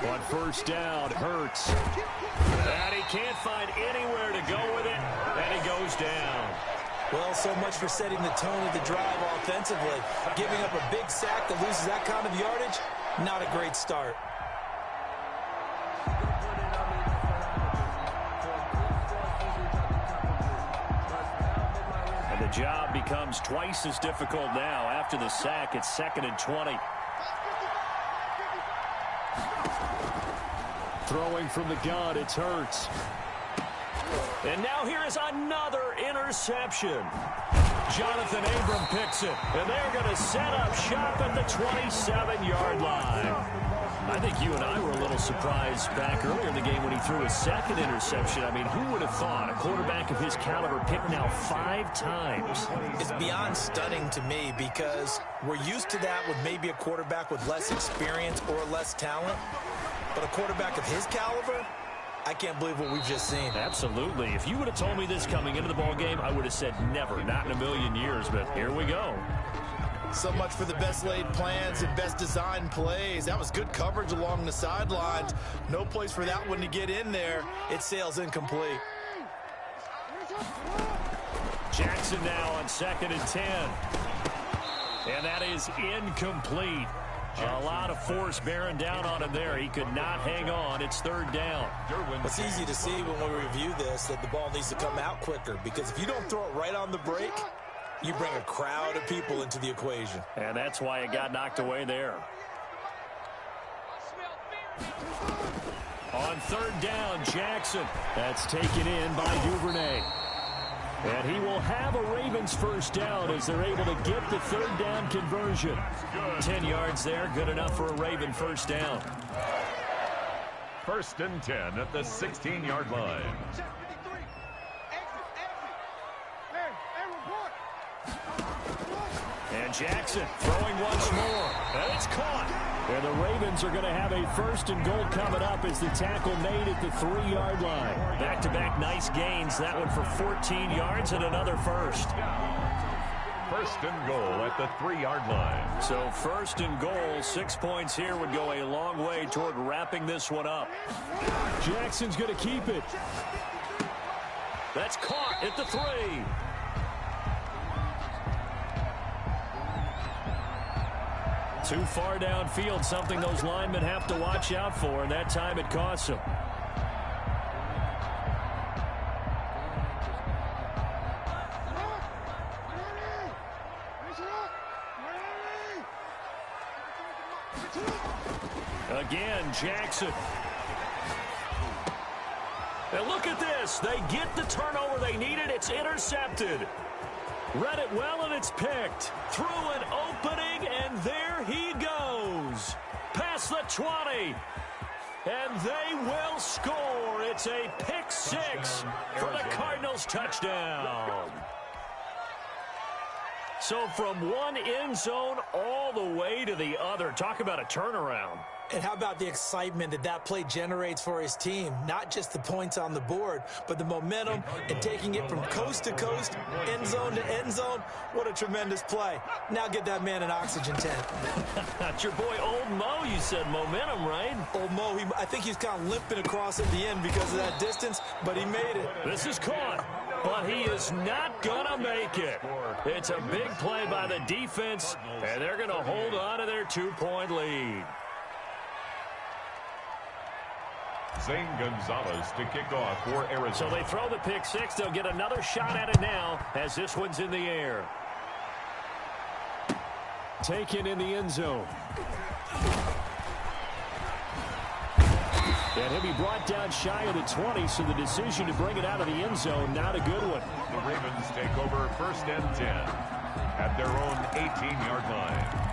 [SPEAKER 4] On first down, Hurts. And he can't find anywhere to go with it, and he goes down.
[SPEAKER 1] Well, so much for setting the tone of the drive offensively. Giving up a big sack that loses that kind of yardage, not a great start.
[SPEAKER 4] And the job becomes twice as difficult now. After the sack, it's 2nd and 20. Throwing from the gun, it's Hurts. And now here is another interception. Jonathan Abram picks it, and they're going to set up shop at the 27-yard line. I think you and I were a little surprised back earlier in the game when he threw his 2nd interception. I mean, who would have thought a quarterback of his caliber picked now 5 times?
[SPEAKER 1] It's beyond stunning to me because we're used to that with maybe a quarterback with less experience or less talent. But a quarterback of his caliber, I can't believe what we've just seen.
[SPEAKER 4] Absolutely. If you would have told me this coming into the ball game, I would have said never, not in a million years, but here we go.
[SPEAKER 1] So much for the best laid plans and best designed plays. That was good coverage along the sidelines. No place for that one to get in there. It sails incomplete.
[SPEAKER 4] Jackson now on 2nd and 10. And that is incomplete. A lot of force bearing down on him there. He could not hang on. It's 3rd down.
[SPEAKER 1] It's easy to see when we review this that the ball needs to come out quicker because if you don't throw it right on the break, you bring a crowd of people into the equation.
[SPEAKER 4] And that's why it got knocked away there. On 3rd down, Jackson. That's taken in by Duvernay. And he will have a Ravens first down as they're able to get the 3rd down conversion. 10 yards there, good enough for a Raven first down.
[SPEAKER 3] 1st and 10 at the 16-yard line.
[SPEAKER 4] And Jackson throwing once more. And it's caught. And the Ravens are going to have a 1st and goal coming up as the tackle made at the 3-yard line. Back-to-back nice gains. That one for 14 yards and another first.
[SPEAKER 3] 1st and goal at the 3-yard line.
[SPEAKER 4] So 1st and goal, 6 points here would go a long way toward wrapping this one up. Jackson's going to keep it. That's caught at the 3. Too far downfield, something those linemen have to watch out for, and that time it costs them. Again, Jackson. And look at this. They get the turnover they needed. It's intercepted. Read it well, and it's picked. Through an opening, and there he goes. Past the 20. And they will score. It's a pick 6 for the Cardinals touchdown. So from one end zone all the way to the other. Talk about a turnaround.
[SPEAKER 1] And how about the excitement that that play generates for his team? Not just the points on the board, but the momentum and taking it from coast to coast, end zone to end zone. What a tremendous play. Now get that man an oxygen tent.
[SPEAKER 4] That's your boy Old Mo, you said. Momentum, right?
[SPEAKER 1] Old Mo, I think he's kind of limping across at the end because of that distance, but he made it.
[SPEAKER 4] This is caught, but he is not going to make it. It's a big play by the defense, and they're going to hold on to their 2-point lead.
[SPEAKER 3] Zane Gonzalez to kick off for Arizona.
[SPEAKER 4] So they throw the pick 6. They'll get another shot at it now as this one's in the air. Taken in the end zone. And he'll be brought down shy of the 20, so the decision to bring it out of the end zone, not a good one.
[SPEAKER 3] The Ravens take over 1st and 10 at their own 18-yard line.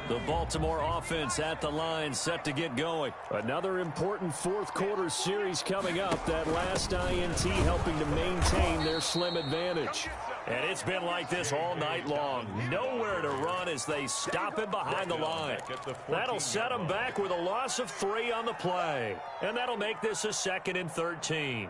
[SPEAKER 4] The Baltimore offense at the line, set to get going. Another important fourth-quarter series coming up. That last INT helping to maintain their slim advantage.
[SPEAKER 2] And it's been like this all night long. Nowhere to run as they stop him behind the line. That'll set him back with a loss of 3 on the play. And that'll make this a 2nd and 13.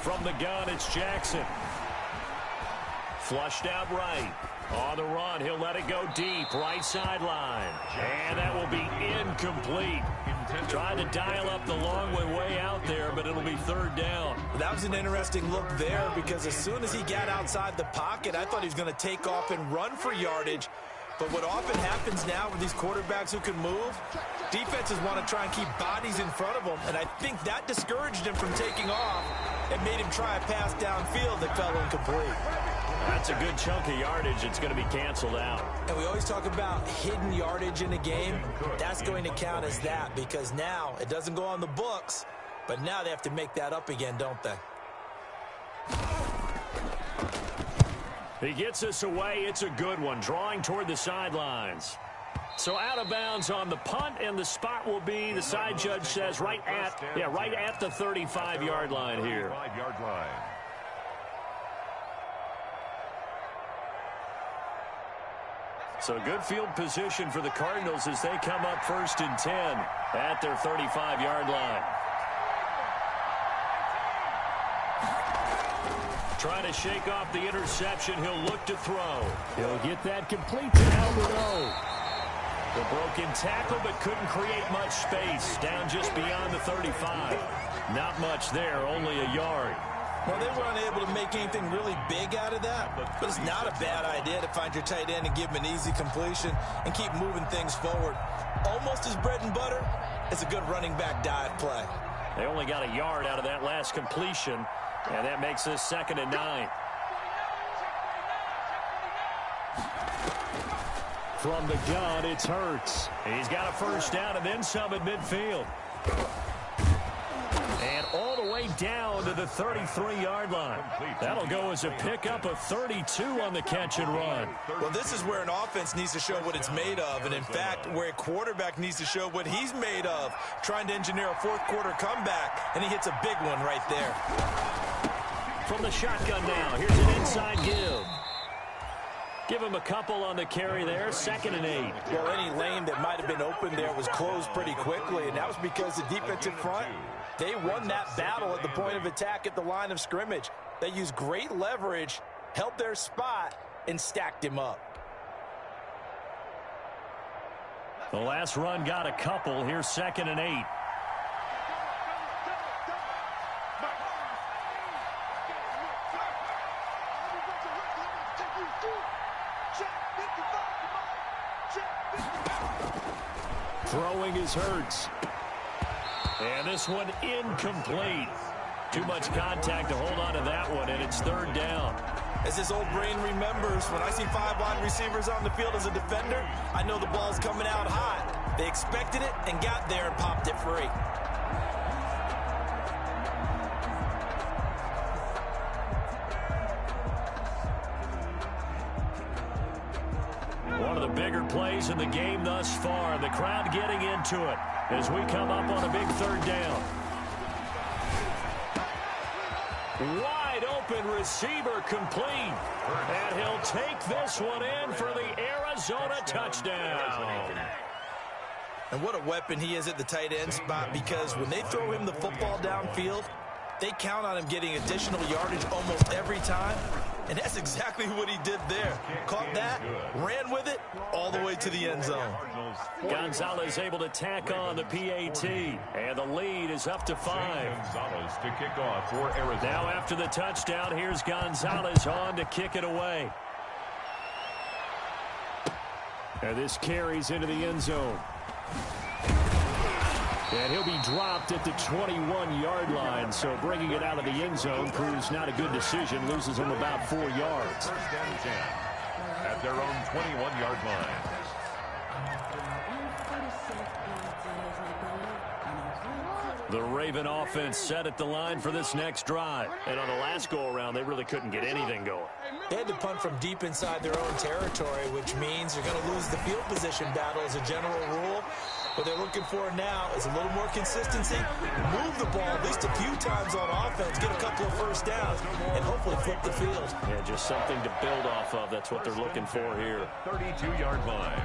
[SPEAKER 2] From the gun, it's Jackson. Flushed out right. On the run, he'll let it go deep. Right sideline. And that will be incomplete. Trying to dial up the long way out there, but it'll be 3rd down.
[SPEAKER 1] That was an interesting look there because as soon as he got outside the pocket, I thought he was going to take off and run for yardage. But what often happens now with these quarterbacks who can move, defenses want to try and keep bodies in front of them, and I think that discouraged him from taking off and made him try a pass downfield that fell incomplete.
[SPEAKER 2] That's a good chunk of yardage. It's going to be canceled out.
[SPEAKER 1] And we always talk about hidden yardage in a game. That's going to count as that because now it doesn't go on the books, but now they have to make that up again, don't they?
[SPEAKER 2] He gets us away. It's a good one, drawing toward the sidelines. So out of bounds on the punt, and the spot will be, the side judge says, right at the 35-yard line here. So good field position for the Cardinals as they come up 1st and 10 at their 35-yard line. Trying to shake off the interception. He'll look to throw.
[SPEAKER 4] He'll get that complete to Albert O.
[SPEAKER 2] The broken tackle, but couldn't create much space. Down just beyond the 35. Not much there, only a yard.
[SPEAKER 1] Well, they were unable to make anything really big out of that, but it's not a bad idea to find your tight end and give him an easy completion and keep moving things forward. Almost his bread and butter is a good running back dive play.
[SPEAKER 2] They only got a yard out of that last completion, and that makes this 2nd and 9.
[SPEAKER 4] From the gun, it's Hurts.
[SPEAKER 2] He's got a 1st down and then some at midfield. And all the way down to the 33-yard line. That'll go as a pickup of 32 on the catch and run.
[SPEAKER 1] Well, this is where an offense needs to show what it's made of, and in fact, where a quarterback needs to show what he's made of, trying to engineer a 4th quarter comeback, and he hits a big one right there.
[SPEAKER 2] From the shotgun now, here's an inside give. Give him a couple on the carry there, 2nd and 8.
[SPEAKER 1] Well, any lane that might have been open there was closed pretty quickly, and that was because the defensive front, they won that battle at the point of attack at the line of scrimmage. They used great leverage, held their spot, and stacked him up.
[SPEAKER 2] The last run got a couple. Here's 2nd and 8.
[SPEAKER 4] Throwing is Hurts.
[SPEAKER 2] And this one incomplete. Too much contact to hold on to that one, and it's 3rd down.
[SPEAKER 1] As his old brain remembers, when I see 5 wide receivers on the field as a defender, I know the ball's coming out hot. They expected it and got there and popped it free.
[SPEAKER 2] One of the bigger plays in the game thus far. The crowd getting into it as we come up on a big 3rd down. Wide open receiver complete. And he'll take this one in for the Arizona touchdown.
[SPEAKER 1] And what a weapon he is at the tight end spot, because when they throw him the football downfield, they count on him getting additional yardage almost every time. And that's exactly what he did there. Caught that, ran with it, all the way to the end zone.
[SPEAKER 2] Gonzalez able to tack on the PAT, and the lead is up to 5.
[SPEAKER 3] Gonzalez to kick off for Arizona.
[SPEAKER 2] Now after the touchdown, here's Gonzalez on to kick it away.
[SPEAKER 4] And this carries into the end zone. And he'll be dropped at the 21-yard line, so bringing it out of the end zone proves not a good decision. Loses him about 4 yards.
[SPEAKER 3] 1st and 10 at their own 21-yard line.
[SPEAKER 4] The Raven offense set at the line for this next drive. And on the last go-around, they really couldn't get anything going.
[SPEAKER 1] They had to punt from deep inside their own territory, which means you're going to lose the field position battle as a general rule. What they're looking for now is a little more consistency, move the ball at least a few times on offense, get a couple of first downs, and hopefully flip the field.
[SPEAKER 4] Yeah, just something to build off of. That's what they're looking for here.
[SPEAKER 3] 32-yard line.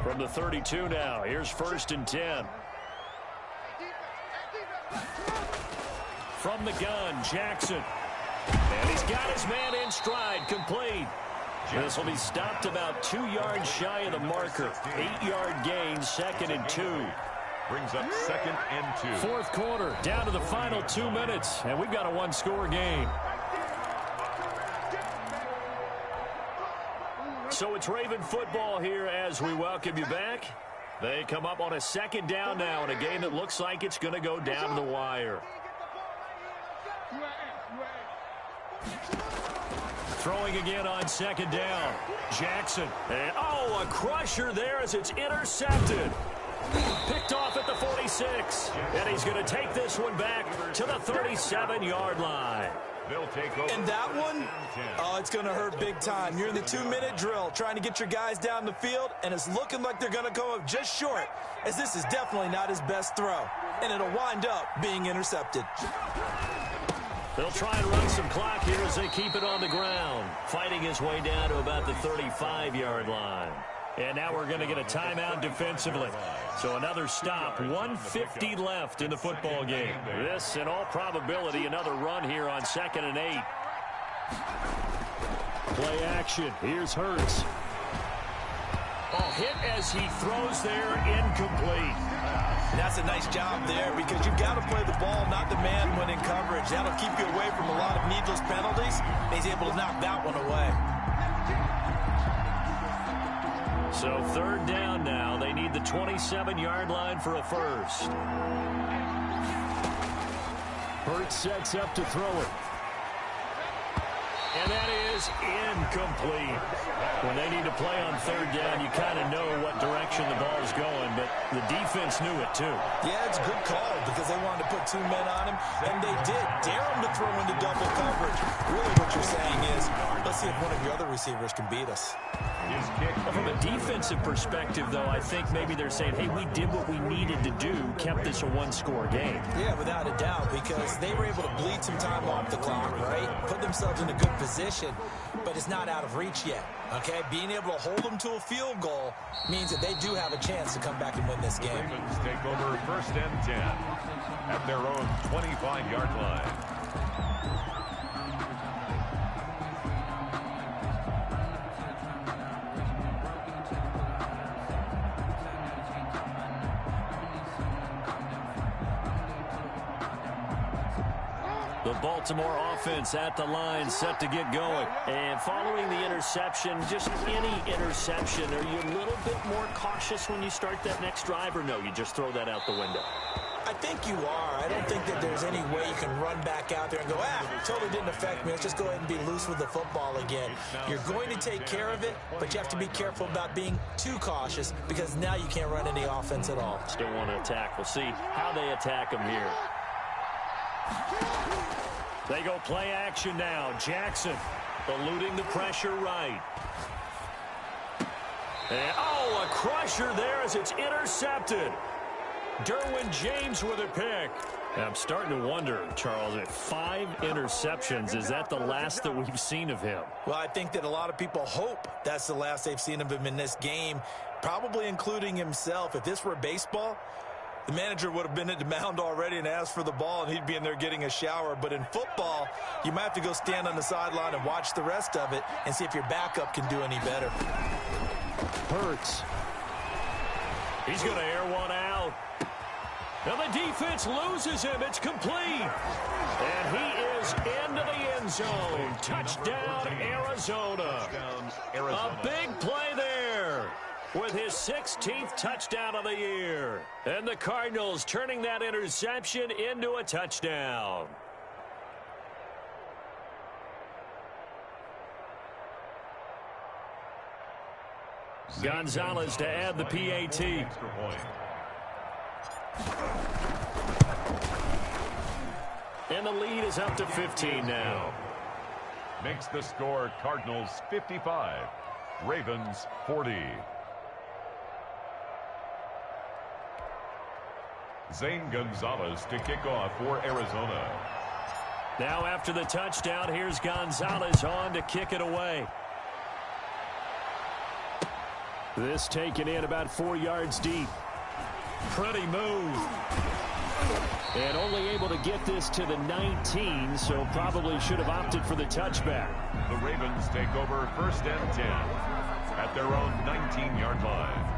[SPEAKER 4] From the 32 now, here's 1st and 10. From the gun, Jackson. And he's got his man in stride, complete. This will be stopped about 2 yards shy of the marker. 8-yard gain, 2nd and 2.
[SPEAKER 3] Brings up 2nd and 2.
[SPEAKER 4] Fourth quarter, down to the final 2 minutes, and we've got a one-score game. So it's Raven football here as we welcome you back. They come up on a 2nd down now in a game that looks like it's going to go down to the wire. Throwing again on 2nd down. Jackson. And, a crusher there as it's intercepted. Picked off at the 46. And he's going to take this one back to the 37-yard line.
[SPEAKER 3] They'll take over.
[SPEAKER 1] And that one, it's going to hurt big time. You're in the 2-minute drill trying to get your guys down the field, and it's looking like they're going to come up just short, as this is definitely not his best throw. And it'll wind up being intercepted.
[SPEAKER 4] They'll try and run some clock here as they keep it on the ground. Fighting his way down to about the 35-yard line. And now we're going to get a timeout defensively. So another stop, 1:50 left in the football game. This, in all probability, another run here on 2nd and 8. Play action. Here's Hurts. Hit as he throws there, incomplete.
[SPEAKER 1] And that's a nice job there because you've got to play the ball, not the man when in coverage. That'll keep you away from a lot of needless penalties. And he's able to knock that one away.
[SPEAKER 4] So 3rd down now. They need the 27-yard line for a first. Hurts sets up to throw it. And that is incomplete. When they need to play on 3rd down, you kind of know what direction the ball is going, but the defense knew it too.
[SPEAKER 1] Yeah, it's a good call because they wanted to put 2 men on him, and they did. Dare him to throw into double coverage. Really what you're saying is, let's see if one of your other receivers can beat us.
[SPEAKER 4] From a defensive perspective, though, I think maybe they're saying, hey, we did what we needed to do, kept this a one-score game.
[SPEAKER 1] Yeah, without a doubt, because they were able to bleed some time off the clock, right? Put themselves in a good position, but it's not out of reach yet, okay? Being able to hold them to a field goal means that they do have a chance to come back and win this game.
[SPEAKER 3] Ravens take over 1st and 10 at their own 25-yard line.
[SPEAKER 4] The Baltimore offense at the line, set to get going. And following the interception, just any interception, are you a little bit more cautious when you start that next drive, or no, you just throw that out the window?
[SPEAKER 1] I think you are. I don't think that there's any way you can run back out there and go, totally didn't affect me. Let's just go ahead and be loose with the football again. You're going to take care of it, but you have to be careful about being too cautious because now you can't run any offense at all.
[SPEAKER 4] Still want to attack. We'll see how they attack them here. They go play action now. Jackson eluding the pressure right. And, a crusher there as it's intercepted. Derwin James with a pick. And I'm starting to wonder, Charles, at 5 interceptions, is that the last that we've seen of him?
[SPEAKER 1] Well, I think that a lot of people hope that's the last they've seen of him in this game, probably including himself. If this were baseball, the manager would have been at the mound already and asked for the ball, and he'd be in there getting a shower. But in football, you might have to go stand on the sideline and watch the rest of it and see if your backup can do any better.
[SPEAKER 4] Hurts. He's going to air one out. Now the defense loses him. It's complete. And he is into the end zone. Touchdown, Arizona. A big play there with his 16th touchdown of the year. And the Cardinals turning that interception into a touchdown.
[SPEAKER 2] Gonzalez to add the PAT.
[SPEAKER 3] Extra point.
[SPEAKER 2] And the lead is up to 15 now.
[SPEAKER 3] Makes the score Cardinals 55, Ravens 40. Zane Gonzalez to kick off for Arizona.
[SPEAKER 2] Now after the touchdown, here's Gonzalez on to kick it away.
[SPEAKER 4] This taken in about 4 yards deep.
[SPEAKER 2] Pretty move.
[SPEAKER 4] And only able to get this to the 19, so probably should have opted for the touchback.
[SPEAKER 3] The Ravens take over 1st and 10 at their own 19-yard line.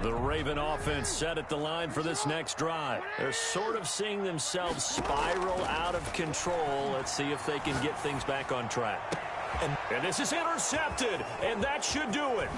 [SPEAKER 2] The Raven offense set at the line for this next drive. They're sort of seeing themselves spiral out of control. Let's see if they can get things back on track. And this is intercepted, and that should do it.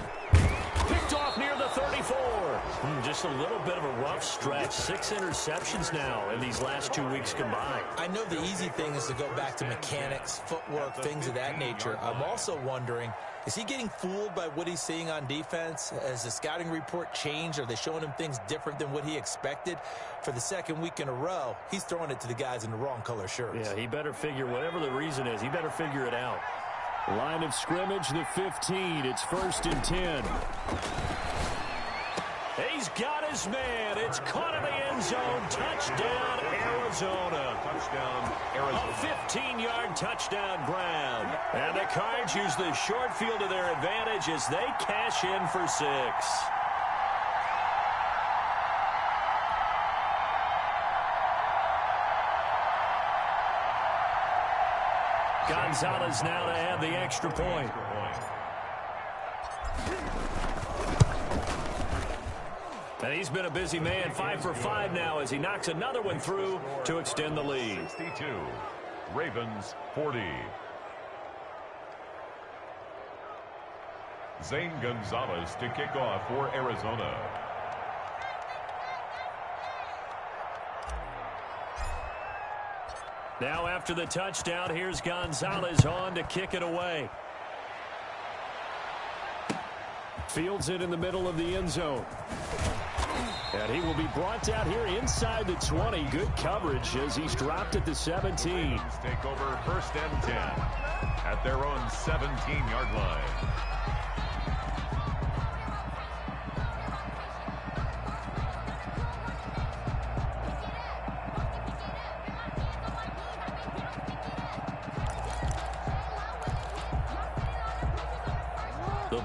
[SPEAKER 2] Picked off near the 34. Just a little bit of a rough stretch. 6 interceptions now in these last 2 weeks combined.
[SPEAKER 1] I know the easy thing is to go back to mechanics, footwork, things of that nature. I'm also wondering, is he getting fooled by what he's seeing on defense? Has the scouting report changed? Are they showing him things different than what he expected? For the second week in a row, he's throwing it to the guys in the wrong color shirts.
[SPEAKER 2] Yeah, he better figure, whatever the reason is, he better figure it out.
[SPEAKER 4] Line of scrimmage, the 15. It's 1st and 10.
[SPEAKER 2] He's got his man. It's caught in the end zone. Touchdown, Arizona.
[SPEAKER 3] Touchdown, Arizona.
[SPEAKER 2] A 15-yard touchdown grab. And the Cards use the short field to their advantage as they cash in for 6. Gonzalez now to add the extra point. And he's been a busy man, 5 for 5 now as he knocks another one through to extend the lead.
[SPEAKER 3] 62, Ravens 40. Zane Gonzalez to kick off for Arizona.
[SPEAKER 2] Now after the touchdown, here's Gonzalez on to kick it away.
[SPEAKER 4] Fields it in the middle of the end zone. And he will be brought down here inside the 20. Good coverage as he's dropped at the 17.
[SPEAKER 3] Ravens take over 1st and 10 at their own 17-yard line.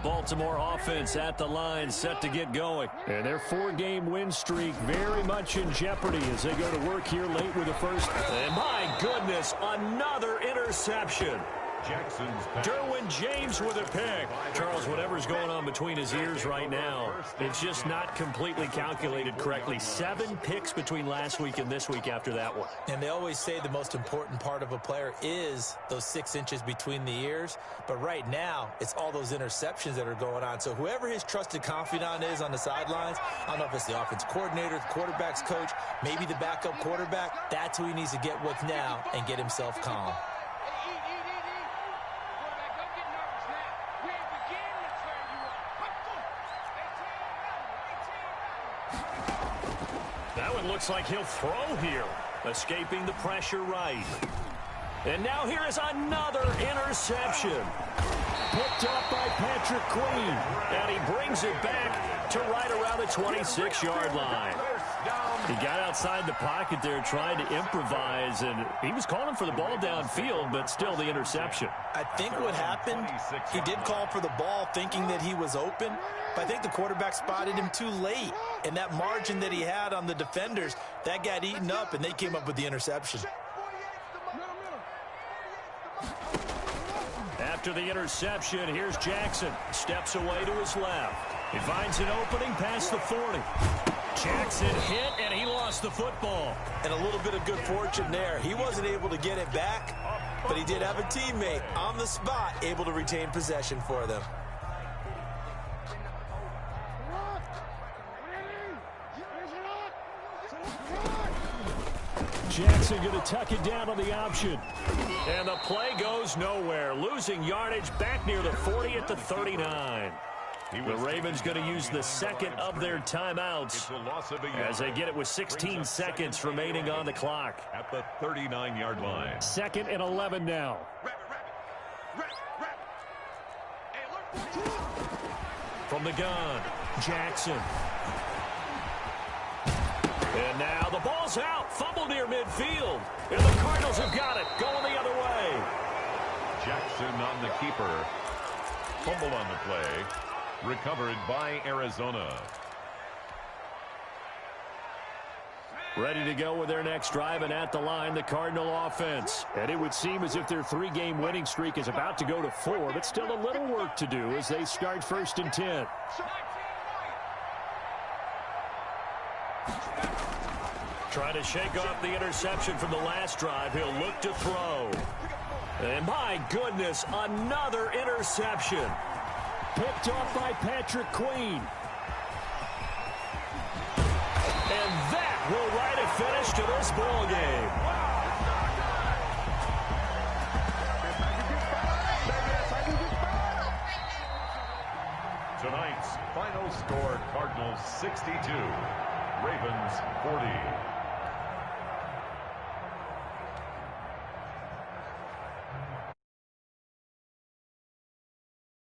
[SPEAKER 2] Baltimore offense at the line, set to get going.
[SPEAKER 4] And their 4-game win streak very much in jeopardy as they go to work here late with the first.
[SPEAKER 2] And my goodness, another interception.
[SPEAKER 3] Jackson's
[SPEAKER 2] Derwin James with a pick. Charles, whatever's going on between his ears right now, it's just not completely calculated correctly. 7 picks between last week and this week after that one.
[SPEAKER 1] And they always say the most important part of a player is those 6 inches between the ears. But right now, it's all those interceptions that are going on. So whoever his trusted confidant is on the sidelines, I don't know if it's the offense coordinator, the quarterback's coach, maybe the backup quarterback, that's who he needs to get with now and get himself calm.
[SPEAKER 2] Looks like he'll throw here, escaping the pressure right. And now here is another interception.
[SPEAKER 4] Picked up by Patrick Queen.
[SPEAKER 2] And he brings it back to right around the 26-yard line. He got outside the pocket there trying to improvise, and he was calling for the ball downfield, but still the interception.
[SPEAKER 1] I think what happened, he did call for the ball thinking that he was open, but I think the quarterback spotted him too late. And that margin that he had on the defenders, that got eaten up, and they came up with the interception.
[SPEAKER 2] After the interception, here's Jackson. Steps away to his left. He finds an opening past the 40. Jackson hit, and he lost the football.
[SPEAKER 1] And a little bit of good fortune there. He wasn't able to get it back, but he did have a teammate on the spot able to retain possession for them.
[SPEAKER 4] Jackson going to tuck it down on the option.
[SPEAKER 2] And the play goes nowhere. Losing yardage back near the 40 at the 39. The Ravens going to use the second of their timeouts as they get it with 16 seconds remaining on the clock.
[SPEAKER 3] At the 39-yard line.
[SPEAKER 4] 2nd and 11 now.
[SPEAKER 2] From the gun, Jackson. And now the ball's out. Fumble near midfield. And the Cardinals have got it. Going the other way.
[SPEAKER 3] Jackson on the keeper. Fumble on the play. Recovered by Arizona.
[SPEAKER 4] Ready to go with their next drive, and at the line, the Cardinal offense. And it would seem as if their 3-game winning streak is about to go to 4, but still a little work to do as they start 1st and 10.
[SPEAKER 2] Trying to shake off the interception from the last drive. He'll look to throw. And my goodness, another interception.
[SPEAKER 4] Picked off by Patrick Queen.
[SPEAKER 2] And that will write a finish to this ball game.
[SPEAKER 3] Tonight's final score, Cardinals 62, Ravens 40.